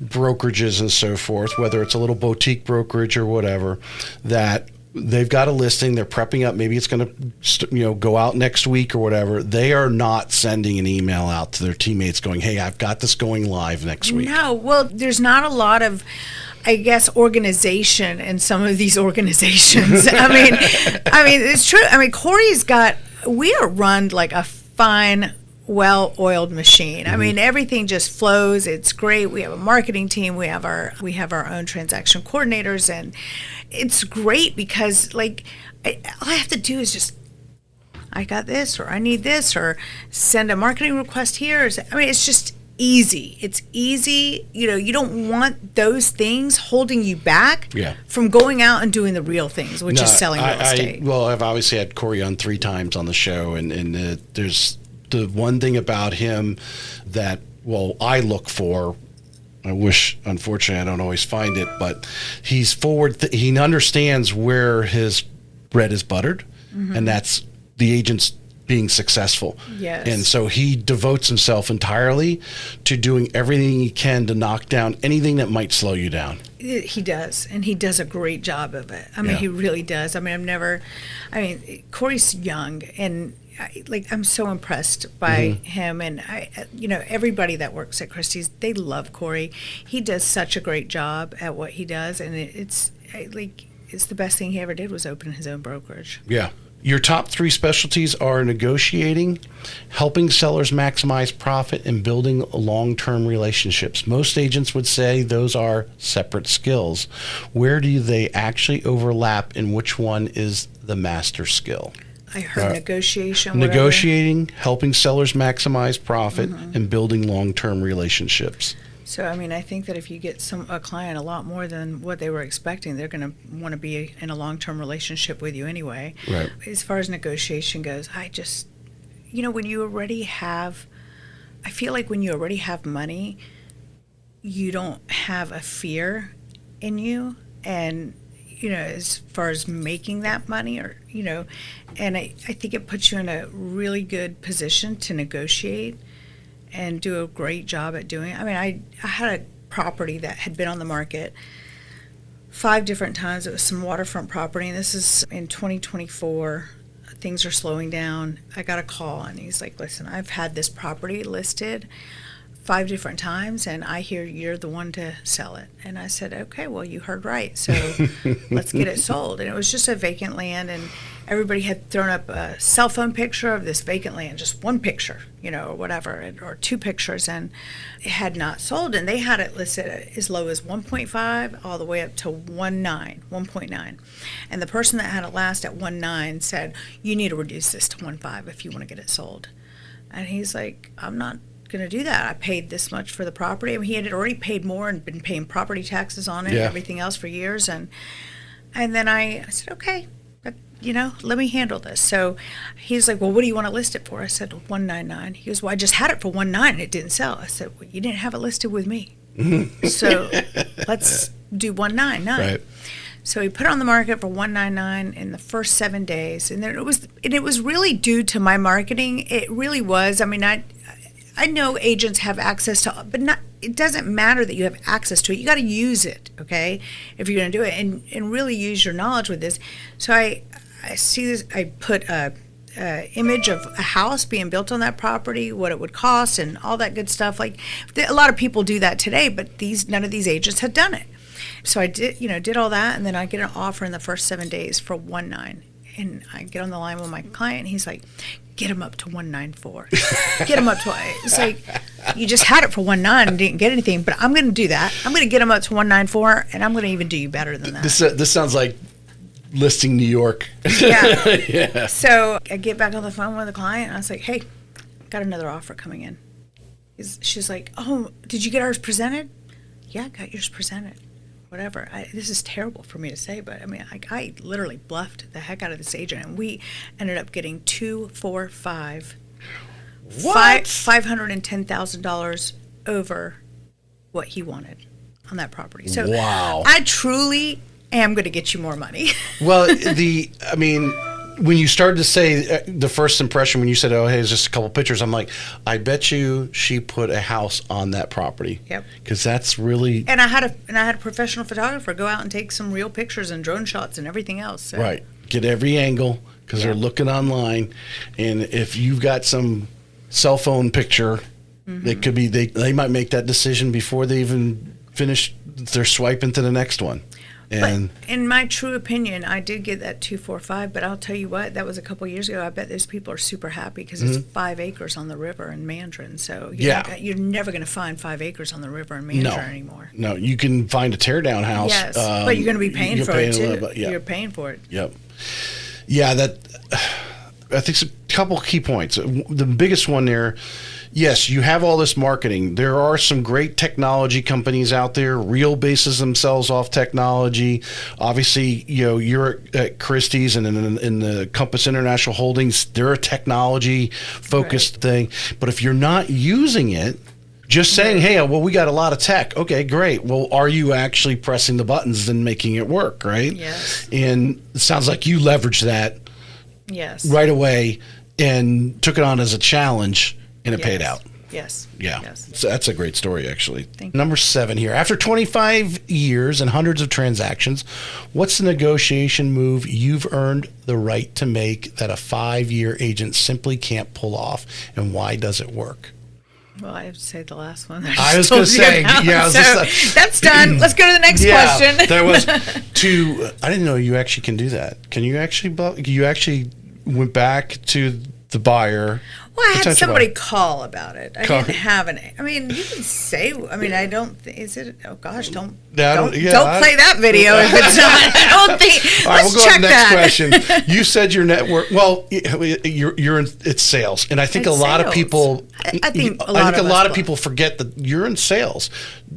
brokerages and so forth, whether it's a little boutique brokerage or whatever, that they've got a listing, they're prepping up, maybe it's going to go out next week or whatever, they are not sending an email out to their teammates going, hey, I've got this going live next week. No, well, there's not a lot of, I guess, organization in some of these organizations. I mean, it's true. I mean, we are run like a fine, well-oiled machine. I mean, everything just flows. It's great. We have a marketing team. We have our own transaction coordinators, and it's great because all I have to do is just, I got this, or I need this, or send a marketing request here. It's just easy. It's easy. You don't want those things holding you back from going out and doing the real things, which is selling real estate. I've obviously had Corey on 3 times on the show, and there's the one thing about him that, I look for. I wish, unfortunately, I don't always find it, but he's forward. He understands where his bread is buttered, and that's the agent's being successful. Yes. And so he devotes himself entirely to doing everything he can to knock down anything that might slow you down. He does, and he does a great job of it. He really does. Corey's young, and I'm so impressed by him, and everybody that works at Christie's, they love Corey. He does such a great job at what he does, and it's the best thing he ever did was open his own brokerage. Yeah. Your top 3 specialties are negotiating, helping sellers maximize profit, and building long-term relationships. Most agents would say those are separate skills. Where do they actually overlap, and which one is the master skill? I heard negotiation. Negotiating, helping sellers maximize profit, and building long-term relationships. So, I think that if you get a client a lot more than what they were expecting, they're going to want to be in a long-term relationship with you anyway. Right. As far as negotiation goes, I just, when you already have, I feel like when you already have money, you don't have a fear in you. And, as far as making that money and I think it puts you in a really good position to negotiate and do a great job at doing it. I had a property that had been on the market 5 different times. It was some waterfront property, and this is in 2024. Things are slowing down. I got a call, and he's like, listen, I've had this property listed 5 different times, and I hear you're the one to sell it. And I said, okay, well, you heard right. So let's get it sold. And it was just a vacant land, and everybody had thrown up a cell phone picture of this vacant land, just one picture, or whatever, or 2 pictures, and it had not sold. And they had it listed as low as 1.5 all the way up to 1.9. And the person that had it last at 1.9 said, you need to reduce this to 1.5 if you want to get it sold. And he's like, I'm not going to do that. I paid this much for the property. He had already paid more and been paying property taxes on it and everything else for years. And then I said, okay, but, let me handle this. So he's like, well, what do you want to list it for? I said, 1.99. He goes, well, I just had it for 1.9 and it didn't sell. I said, well, you didn't have it listed with me. So let's do 1.99. Right. So he put it on the market for 1.99 in the first 7 days. And then it was really due to my marketing. It really was. I know agents have access to, but it doesn't matter that you have access to it. You got to use it, okay, if you're going to do it, and really use your knowledge with this. So I see this. I put a image of a house being built on that property, what it would cost, and all that good stuff. A lot of people do that today, but none of these agents had done it. So I did all that, and then I get an offer in the first 7 days for 1.9. And I get on the line with my client, and he's like, get him up to 1.94. Get him up to, it's like, you just had it for 1.9 and didn't get anything, but I'm going to do that. I'm going to get him up to 1.94, and I'm going to even do you better than that. This sounds like listing New York. Yeah. Yeah. So I get back on the phone with the client, and I was like, hey, got another offer coming in. She's like, oh, did you get ours presented? Yeah, I got yours presented. Whatever. This is terrible for me to say, but I literally bluffed the heck out of this agent, and we ended up getting 245. What? $510,000 over what he wanted on that property. So wow. I truly am going to get you more money. Well, when you started to say the first impression, when you said, "Oh, hey, it's just a couple pictures," I'm like, I bet you she put a house on that property. Yep. Because that's really And I had a professional photographer go out and take some real pictures and drone shots and everything else. So. right. Get every angle because they're looking online, and if you've got some cell phone picture, it could be they might make that decision before they even finish their swiping to the next one. And but in my true opinion, I did get that 245, but I'll tell you what, that was a couple years ago. I bet those people are super happy because it's 5 acres on the river in Mandarin. So you're never going to find 5 acres on the river in Mandarin anymore. No, you can find a teardown house. Yes, but you're going to be paying for it too. You're paying for it. Yep. Yeah, I think a couple key points. The biggest one there, yes, you have all this marketing. There are some great technology companies out there. Real bases themselves off technology. Obviously, you're at Christie's and in the Compass International Holdings, they're a technology-focused thing. But if you're not using it, just saying, hey, well, we got a lot of tech. Okay, great. Well, are you actually pressing the buttons and making it work, right? Yes. And it sounds like you leveraged that right away and took it on as a challenge, and it paid out. Yes. Yeah. Yes. So that's a great story, actually. Thank you. Number 7 here. After 25 years and hundreds of transactions, what's the negotiation move you've earned the right to make that a 5-year agent simply can't pull off, and why does it work? Well, I have to say the last one. I was going to say, that's done. Let's go to the next question. There was I didn't know you actually can do that. Can you actually, you actually went back to the buyer? Well, I had somebody call about it. I didn't have an. I mean, you can say. I mean, I don't. Is it? Oh gosh, don't play that video if it's not. I don't think. All right, let's we'll go check to the next that. question. You said your network. Well, you're in. It's sales, and I think a lot of people. I think a lot of people forget that you're in sales.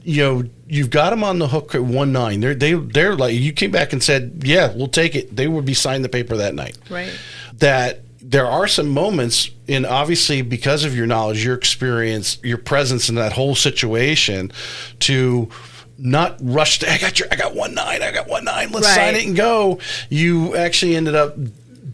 You've got them on the hook at 1.9. They're like, you came back and said, yeah, we'll take it. They would be signing the paper that night. Right. That there are some moments, and obviously because of your knowledge, your experience, your presence in that whole situation, to not rush to, I got 1.9, let's sign it and go. You actually ended up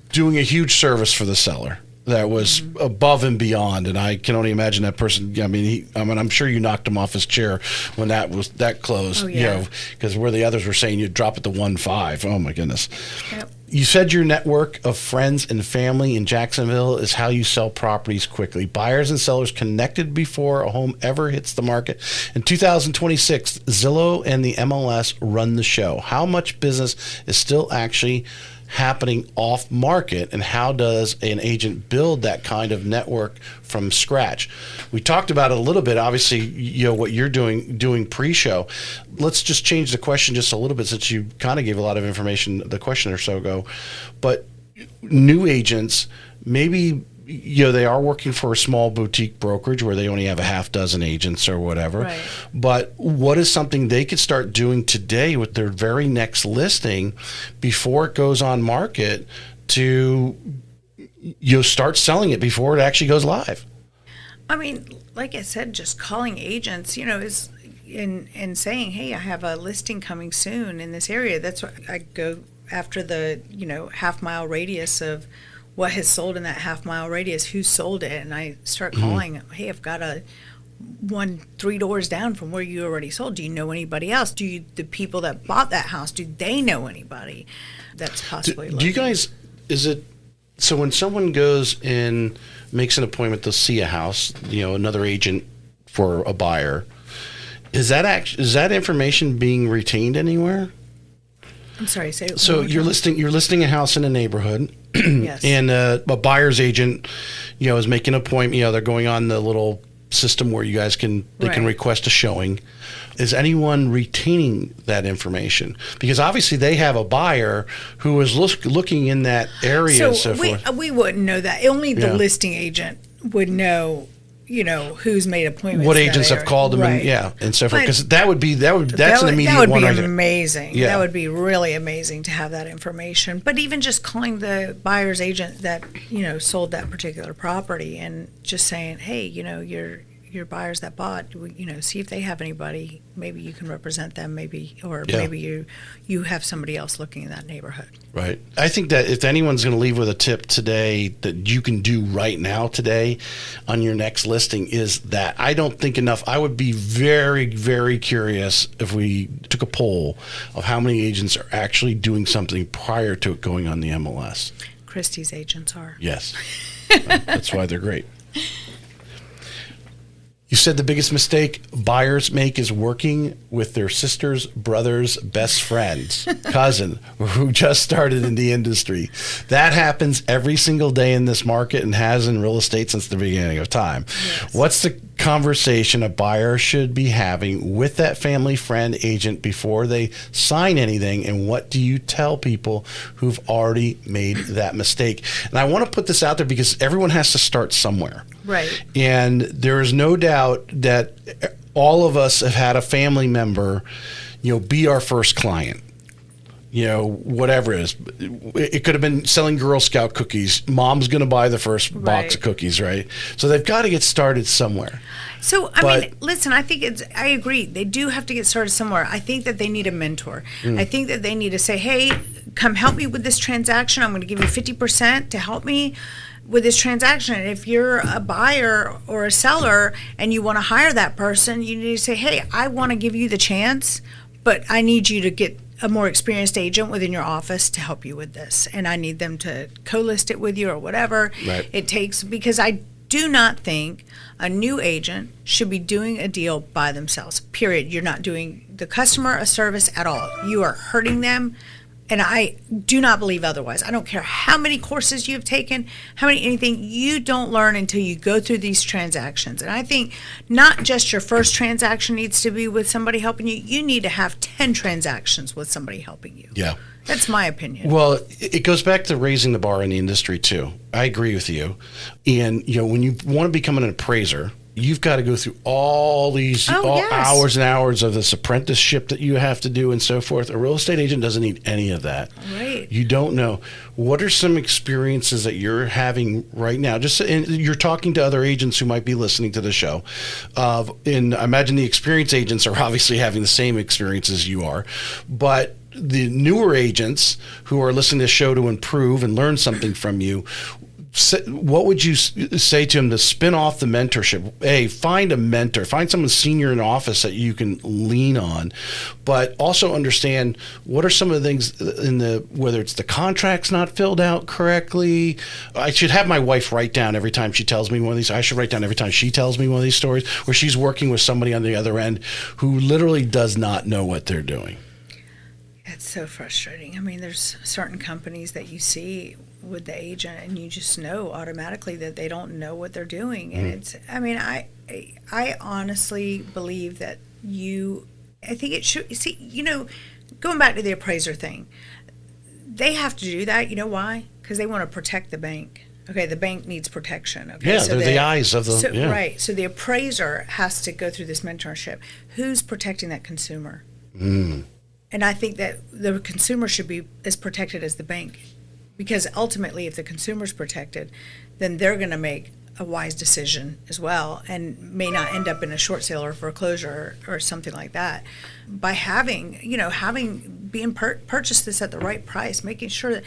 doing a huge service for the seller that was above and beyond, and I can only imagine that person. I mean, I'm sure you knocked him off his chair when that closed. Oh, yeah. Because where the others were saying you'd drop it to 1.5. Oh my goodness. Yep. You said your network of friends and family in Jacksonville is how you sell properties quickly. Buyers and sellers connected before a home ever hits the market. In 2026, Zillow and the MLS run the show. How much business is still actually happening off market, and how does an agent build that kind of network from scratch? We talked about it a little bit, obviously, what you're doing pre-show. Let's just change the question just a little bit, since you kind of gave a lot of information the question or so ago. But new agents, maybe they are working for a small boutique brokerage where they only have a half dozen agents or whatever. Right. But what is something they could start doing today with their very next listing before it goes on market to start selling it before it actually goes live? I mean, like I said, just calling agents, is and saying, hey, I have a listing coming soon in this area. That's what I go after the, half-mile radius of what has sold in that half-mile radius, who sold it, and I start calling, hey, I've got one 3 doors down from where you already sold. Do you know anybody else? The people that bought that house, do they know anybody that's possibly do you guys, so when someone goes and makes an appointment to see a house, another agent for a buyer, is that information being retained anywhere? I'm sorry, say it. So you're listing a house in a neighborhood. Yes. And a buyer's agent, is making an appointment. They're going on the little system where you guys can request a showing. Is anyone retaining that information? Because obviously they have a buyer who is looking in that area. So we wouldn't know that. Only the listing agent would know. Who's made appointments. What agents have called them, and so forth. Because that's an immediate one. That would be amazing. Yeah. That would be really amazing to have that information. But even just calling the buyer's agent that sold that particular property and just saying, hey, your buyers that bought, see if they have anybody. Maybe you can represent them, maybe you have somebody else looking in that neighborhood. Right. I think that if anyone's going to leave with a tip today that you can do right now today on your next listing is that I don't think enough. I would be very, very curious if we took a poll of how many agents are actually doing something prior to it going on the MLS. Christie's agents are. Yes. That's why they're great. You said the biggest mistake buyers make is working with their sister's brother's best friend's cousin who just started in the industry. That happens every single day in this market and has in real estate since the beginning of time. Yes. What's the conversation a buyer should be having with that family friend agent before they sign anything, and what do you tell people who've already made that mistake? And I want to put this out there because everyone has to start somewhere. Right. And there is no doubt that all of us have had a family member, be our first client. Whatever it is. It could have been selling Girl Scout cookies. Mom's going to buy the first box of cookies, right? So they've got to get started somewhere. So, listen, I agree. They do have to get started somewhere. I think that they need a mentor. I think that they need to say, hey, come help me with this transaction. I'm going to give you 50% to help me with this transaction. And if you're a buyer or a seller and you want to hire that person, you need to say, hey, I want to give you the chance, but I need you to get a more experienced agent within your office to help you with this. And I need them to co-list it with you or whatever it takes, because I do not think a new agent should be doing a deal by themselves, period. You're not doing the customer a service at all. You are hurting them. And I do not believe otherwise. I don't care how many courses you've taken, anything, you don't learn until you go through these transactions. And I think not just your first transaction needs to be with somebody helping you. You need to have 10 transactions with somebody helping you. Yeah. That's my opinion. Well, it goes back to raising the bar in the industry too. I agree with you. And, when you want to become an appraiser, you've got to go through all these hours and hours of this apprenticeship that you have to do and so forth. A real estate agent doesn't need any of that. Right. You don't know. What are some experiences that you're having right now? You're talking to other agents who might be listening to the show. And I imagine the experienced agents are obviously having the same experiences you are. But the newer agents who are listening to the show to improve and learn something from you, what would you say to them to spin off the mentorship? Hey, find a mentor, find someone senior in office that you can lean on, but also understand what are some of the things whether it's the contract's not filled out correctly. I should have my wife write down every time she tells me one of these. I should write down every time she tells me one of these stories where she's working with somebody on the other end who literally does not know what they're doing. It's so frustrating. There's certain companies that you see with the agent and you just know automatically that they don't know what they're doing. And I honestly believe that I think it should, going back to the appraiser thing, they have to do that. You know why? Because they want to protect the bank. Okay, the bank needs protection. Okay, yeah, so they're the eyes of the... Right, so the appraiser has to go through this mentorship. Who's protecting that consumer? And I think that the consumer should be as protected as the bank, because ultimately if the consumer's protected, then they're going to make a wise decision as well and may not end up in a short sale or foreclosure or something like that. By purchased this at the right price, making sure that,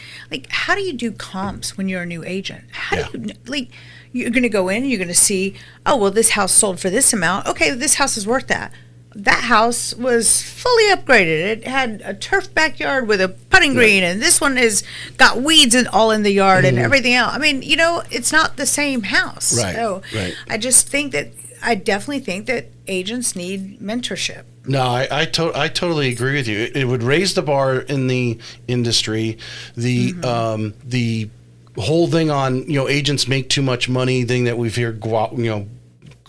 how do you do comps when you're a new agent? You're going to go in and you're going to see, oh, well, this house sold for this amount. Okay, this house is worth that. That house was fully upgraded. It had a turf backyard with a putting green, and this one has got weeds all in the yard and everything else. It's not the same house. Right. So I definitely think that agents need mentorship. No, I totally agree with you. It would raise the bar in the industry. The whole thing on agents make too much money thing that we've heard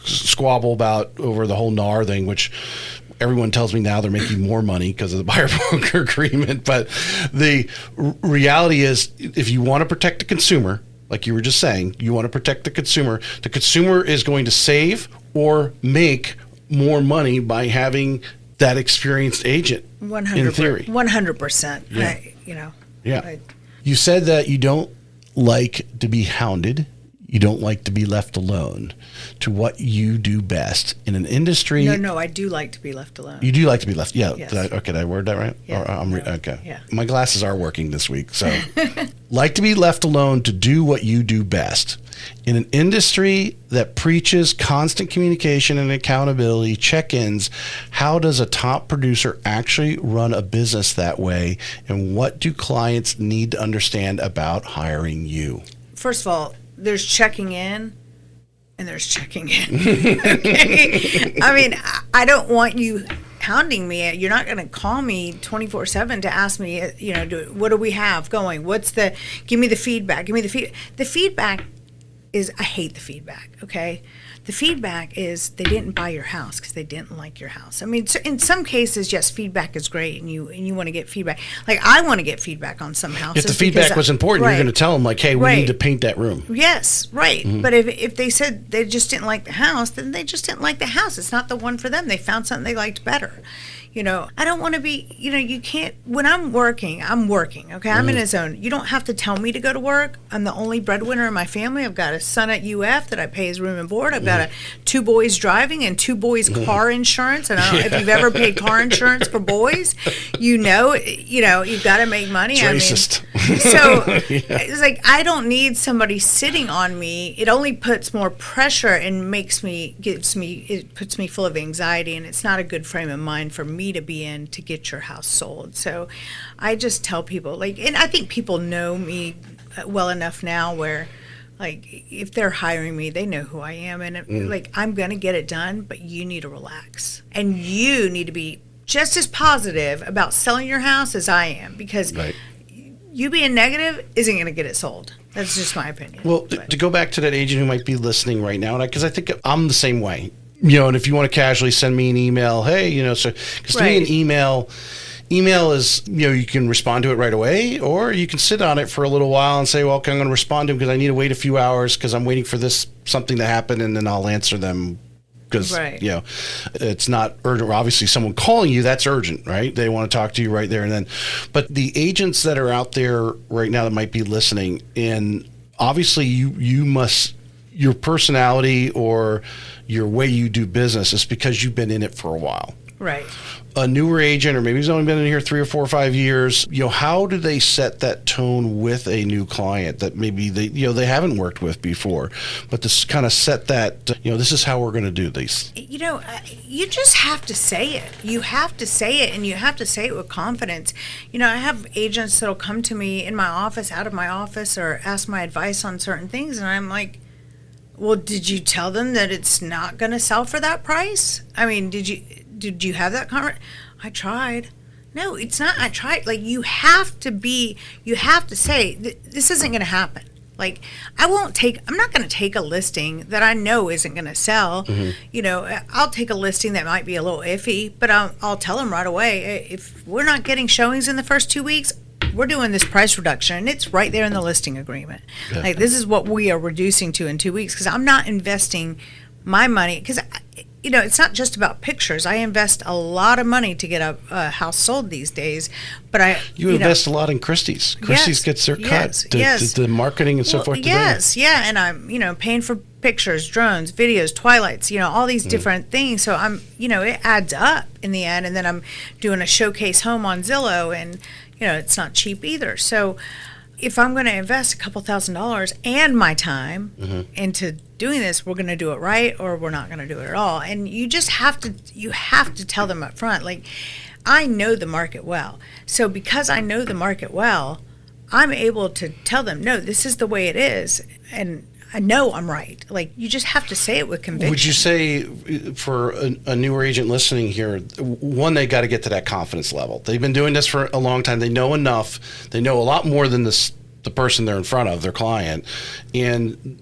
squabble about over the whole NAR thing, which everyone tells me now they're making more money because of the buyer broker agreement. But the reality is, if you want to protect the consumer, like you were just saying, you want to protect the consumer is going to save or make more money by having that experienced agent. 100%. In theory, 100%. Yeah. You said that you don't like to be hounded. you don't like to be left alone, to what you do best in an industry. No, I do like to be left alone. You do like to be left. Yeah. Yes. Did I word that right? Yeah. Okay. Yeah. My glasses are working this week. So like to be left alone to do what you do best. In an industry that preaches constant communication and accountability, check-ins, how does a top producer actually run a business that way? And what do clients need to understand about hiring you? First of all, there's checking in and there's checking in. Okay? I mean, I don't want you hounding me. You're not going to call me 24/7 to ask me, what do we have going? Give me the feedback. The feedback is, I hate the feedback, okay? The feedback is they didn't buy your house because they didn't like your house. I mean, in some cases, yes, feedback is great, and you want to get feedback. Like, I want to get feedback on some houses. If the feedback was important, right, you're going to tell them, like, hey, we need to paint that room. Yes, right. Mm-hmm. But if they said they just didn't like the house, then they just didn't like the house. It's not the one for them. They found something they liked better. I don't want to be, you can't, when I'm working, okay? I'm in a zone. You don't have to tell me to go to work. I'm the only breadwinner in my family. I've got a son at UF that I pay his room and board. I've got two boys driving and two boys car insurance. And I don't know if you've ever paid car insurance for boys, you've got to make money. It's racist. So it's like, I don't need somebody sitting on me. It only puts more pressure and it puts me full of anxiety, and it's not a good frame of mind for me to be in to get your house sold. So I just tell people, and I think people know me well enough now where, if they're hiring me, they know who I am, and I'm going to get it done, but you need to relax, and you need to be just as positive about selling your house as I am, because you being negative isn't going to get it sold. That's just my opinion. Well, to go back to that agent who might be listening right now, because I think I'm the same way. And if you want to casually send me an email, hey, because to me an email is, you can respond to it right away, or you can sit on it for a little while and say, well, okay, I'm going to respond to them because I need to wait a few hours because I'm waiting for something to happen, and then I'll answer them because, it's not urgent. Obviously, someone calling you, that's urgent, right? They want to talk to you right there and then. But the agents that are out there right now that might be listening, and obviously you must, your personality or your way you do business is because you've been in it for a while. Right. A newer agent, or maybe he's only been in here 3 or 4 or 5 years, how do they set that tone with a new client that maybe they haven't worked with before, but to kind of set that, this is how we're going to do these? You just have to say it. You have to say it, and you have to say it with confidence. I have agents that'll come to me in my office, out of my office, or ask my advice on certain things, and I'm like, well, did you tell them that it's not going to sell for that price? I mean, did you have that conversation? I tried. No, it's not. I tried. You have to say, this isn't going to happen. I'm not going to take a listing that I know isn't going to sell. Mm-hmm. I'll take a listing that might be a little iffy, but I'll tell them right away, if we're not getting showings in the first 2 weeks, we're doing this price reduction, and it's right there in the listing agreement. Yeah. This is what we are reducing to in 2 weeks, because I'm not investing my money, because it's not just about pictures. I invest a lot of money to get a house sold these days, but you invest a lot in Christie's. Christie's gets their cut to the marketing and so forth. Yes, yeah, and I'm paying for pictures, drones, videos, twilights, all these different things. So I'm it adds up in the end, and then I'm doing a showcase home on Zillow, and it's not cheap either. So if I'm going to invest a couple $1,000s and my time into doing this, we're going to do it right, or we're not going to do it at all. And you just have to tell them up front, I know the market well. So because I know the market well, I'm able to tell them, no, this is the way it is. And I know I'm right. You just have to say it with conviction. Would you say for a newer agent listening here, one, they got to get to that confidence level. They've been doing this for a long time. They know enough. They know a lot more than the person they're in front of, their client. And,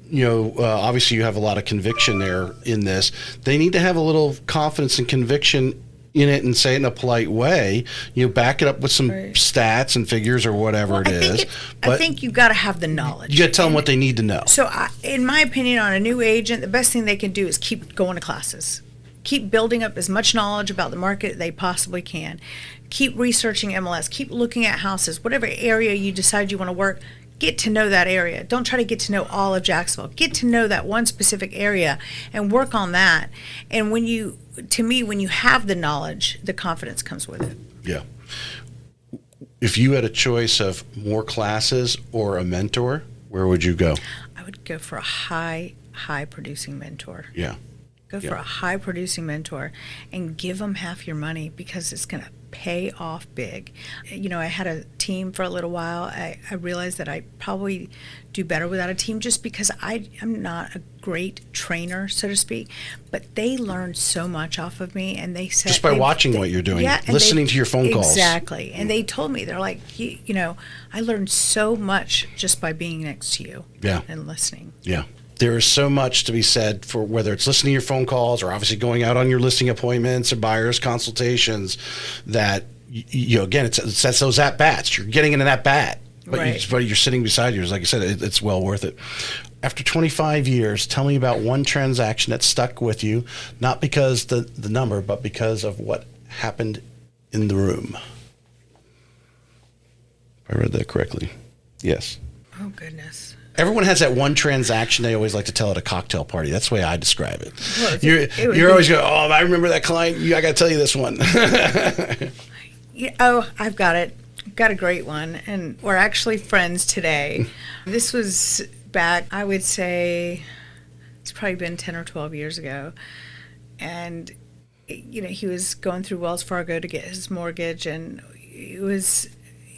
obviously you have a lot of conviction there in this. They need to have a little confidence and conviction in it and say it in a polite way. Back it up with some stats and figures or whatever I think you've got to have the knowledge. You got to tell them what they need to know. So in my opinion, on a new agent, the best thing they can do is keep going to classes. Keep building up as much knowledge about the market they possibly can. Keep researching MLS. Keep looking at houses. Whatever area you decide you want to work, get to know that area. Don't try to get to know all of Jacksonville. Get to know that one specific area and work on that. And when you have the knowledge, the confidence comes with it. Yeah. If you had a choice of more classes or a mentor, where would you go? I would go for a high producing mentor. Yeah. Go for a high producing mentor and give them half your money, because it's going to pay off big. I had a team for a little while. I realized that I probably do better without a team, just because I'm not a great trainer, so to speak, but they learned so much off of me, and they said just by watching what you're doing, listening to your phone calls. Exactly. And they told me, they're like, I learned so much just by being next to you and listening. Yeah. There is so much to be said for whether it's listening to your phone calls or obviously going out on your listing appointments or buyers consultations, that, again, it's those at-bats. You're getting in an at-bat, but you're sitting beside yours. Like I said, it's well worth it. After 25 years, tell me about one transaction that stuck with you, not because the number, but because of what happened in the room. If I read that correctly. Yes. Oh, goodness. Everyone has that one transaction they always like to tell at a cocktail party. That's the way I describe it. Well, you're always going, oh, I remember that client. I got to tell you this one. I've got it. Got a great one. And we're actually friends today. This was back, I would say, it's probably been 10 or 12 years ago. And, he was going through Wells Fargo to get his mortgage. And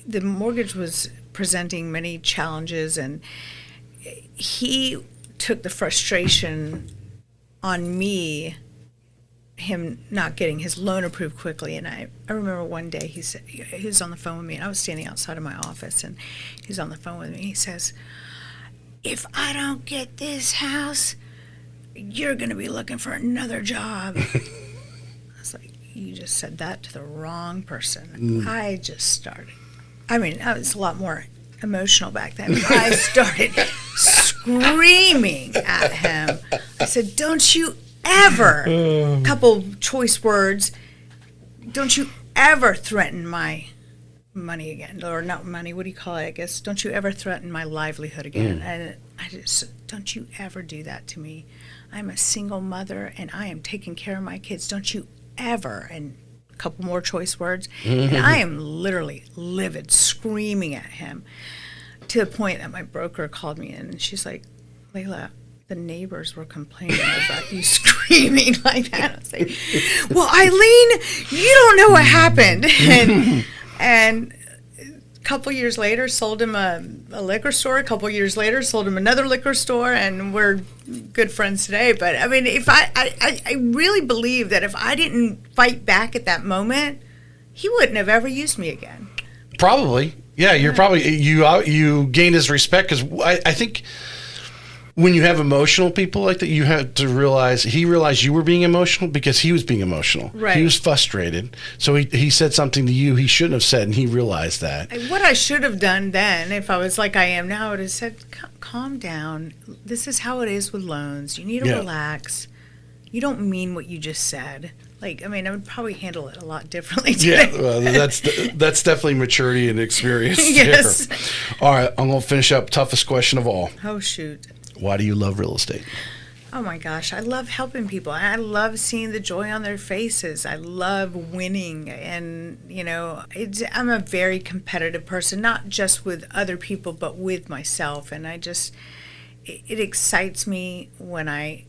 the mortgage was presenting many challenges, and he took the frustration on me, him not getting his loan approved quickly. And I remember one day he said, he was on the phone with me, and I was standing outside of my office, and he's on the phone with me. He says, "If I don't get this house, you're going to be looking for another job." I was like, you just said that to the wrong person. I just started. I was a lot more emotional back then. I started screaming at him. I said, "Don't you ever," couple choice words, "don't you ever threaten my money again." Or not money, what do you call it, I guess. "Don't you ever threaten my livelihood again." And I just, "Don't you ever do that to me. I'm a single mother, and I am taking care of my kids. Don't you ever." And a couple more choice words. And I am literally livid, screaming at him, to the point that my broker called me in, and she's like, "Laila, the neighbors were complaining about you screaming like that." I was like, "Well, Eileen, you don't know what happened." And a couple years later, sold him a liquor store. A couple years later, sold him another liquor store, and we're good friends today. But if I really believe that if I didn't fight back at that moment, he wouldn't have ever used me again. Probably. Yeah, you're probably, you gained his respect, because I think when you have emotional people like that, you have to realize, he realized you were being emotional because he was being emotional. Right. He was frustrated. So he said something to you he shouldn't have said, and he realized that. What I should have done then, if I was like I am now, I would have said, "Calm down. This is how it is with loans. You need to relax. You don't mean what you just said." I would probably handle it a lot differently today. Yeah, well, that's definitely maturity and experience. Yes. There. All right, I'm going to finish up. Toughest question of all. Oh, shoot. Why do you love real estate? Oh, my gosh. I love helping people. I love seeing the joy on their faces. I love winning. And, I'm a very competitive person, not just with other people, but with myself. And it excites me when I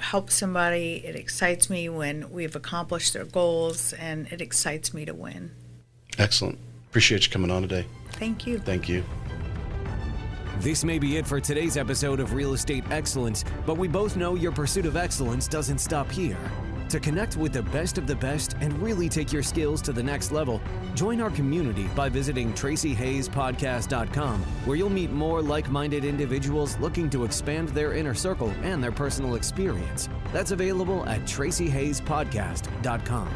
help somebody. It excites me when we've accomplished their goals, and it excites me to win. Excellent. Appreciate you coming on today. Thank you. Thank you. This may be it for today's episode of Real Estate Excellence, but we both know your pursuit of excellence doesn't stop here. To connect with the best of the best and really take your skills to the next level, join our community by visiting TracyHayesPodcast.com, where you'll meet more like-minded individuals looking to expand their inner circle and their personal experience. That's available at TracyHayesPodcast.com.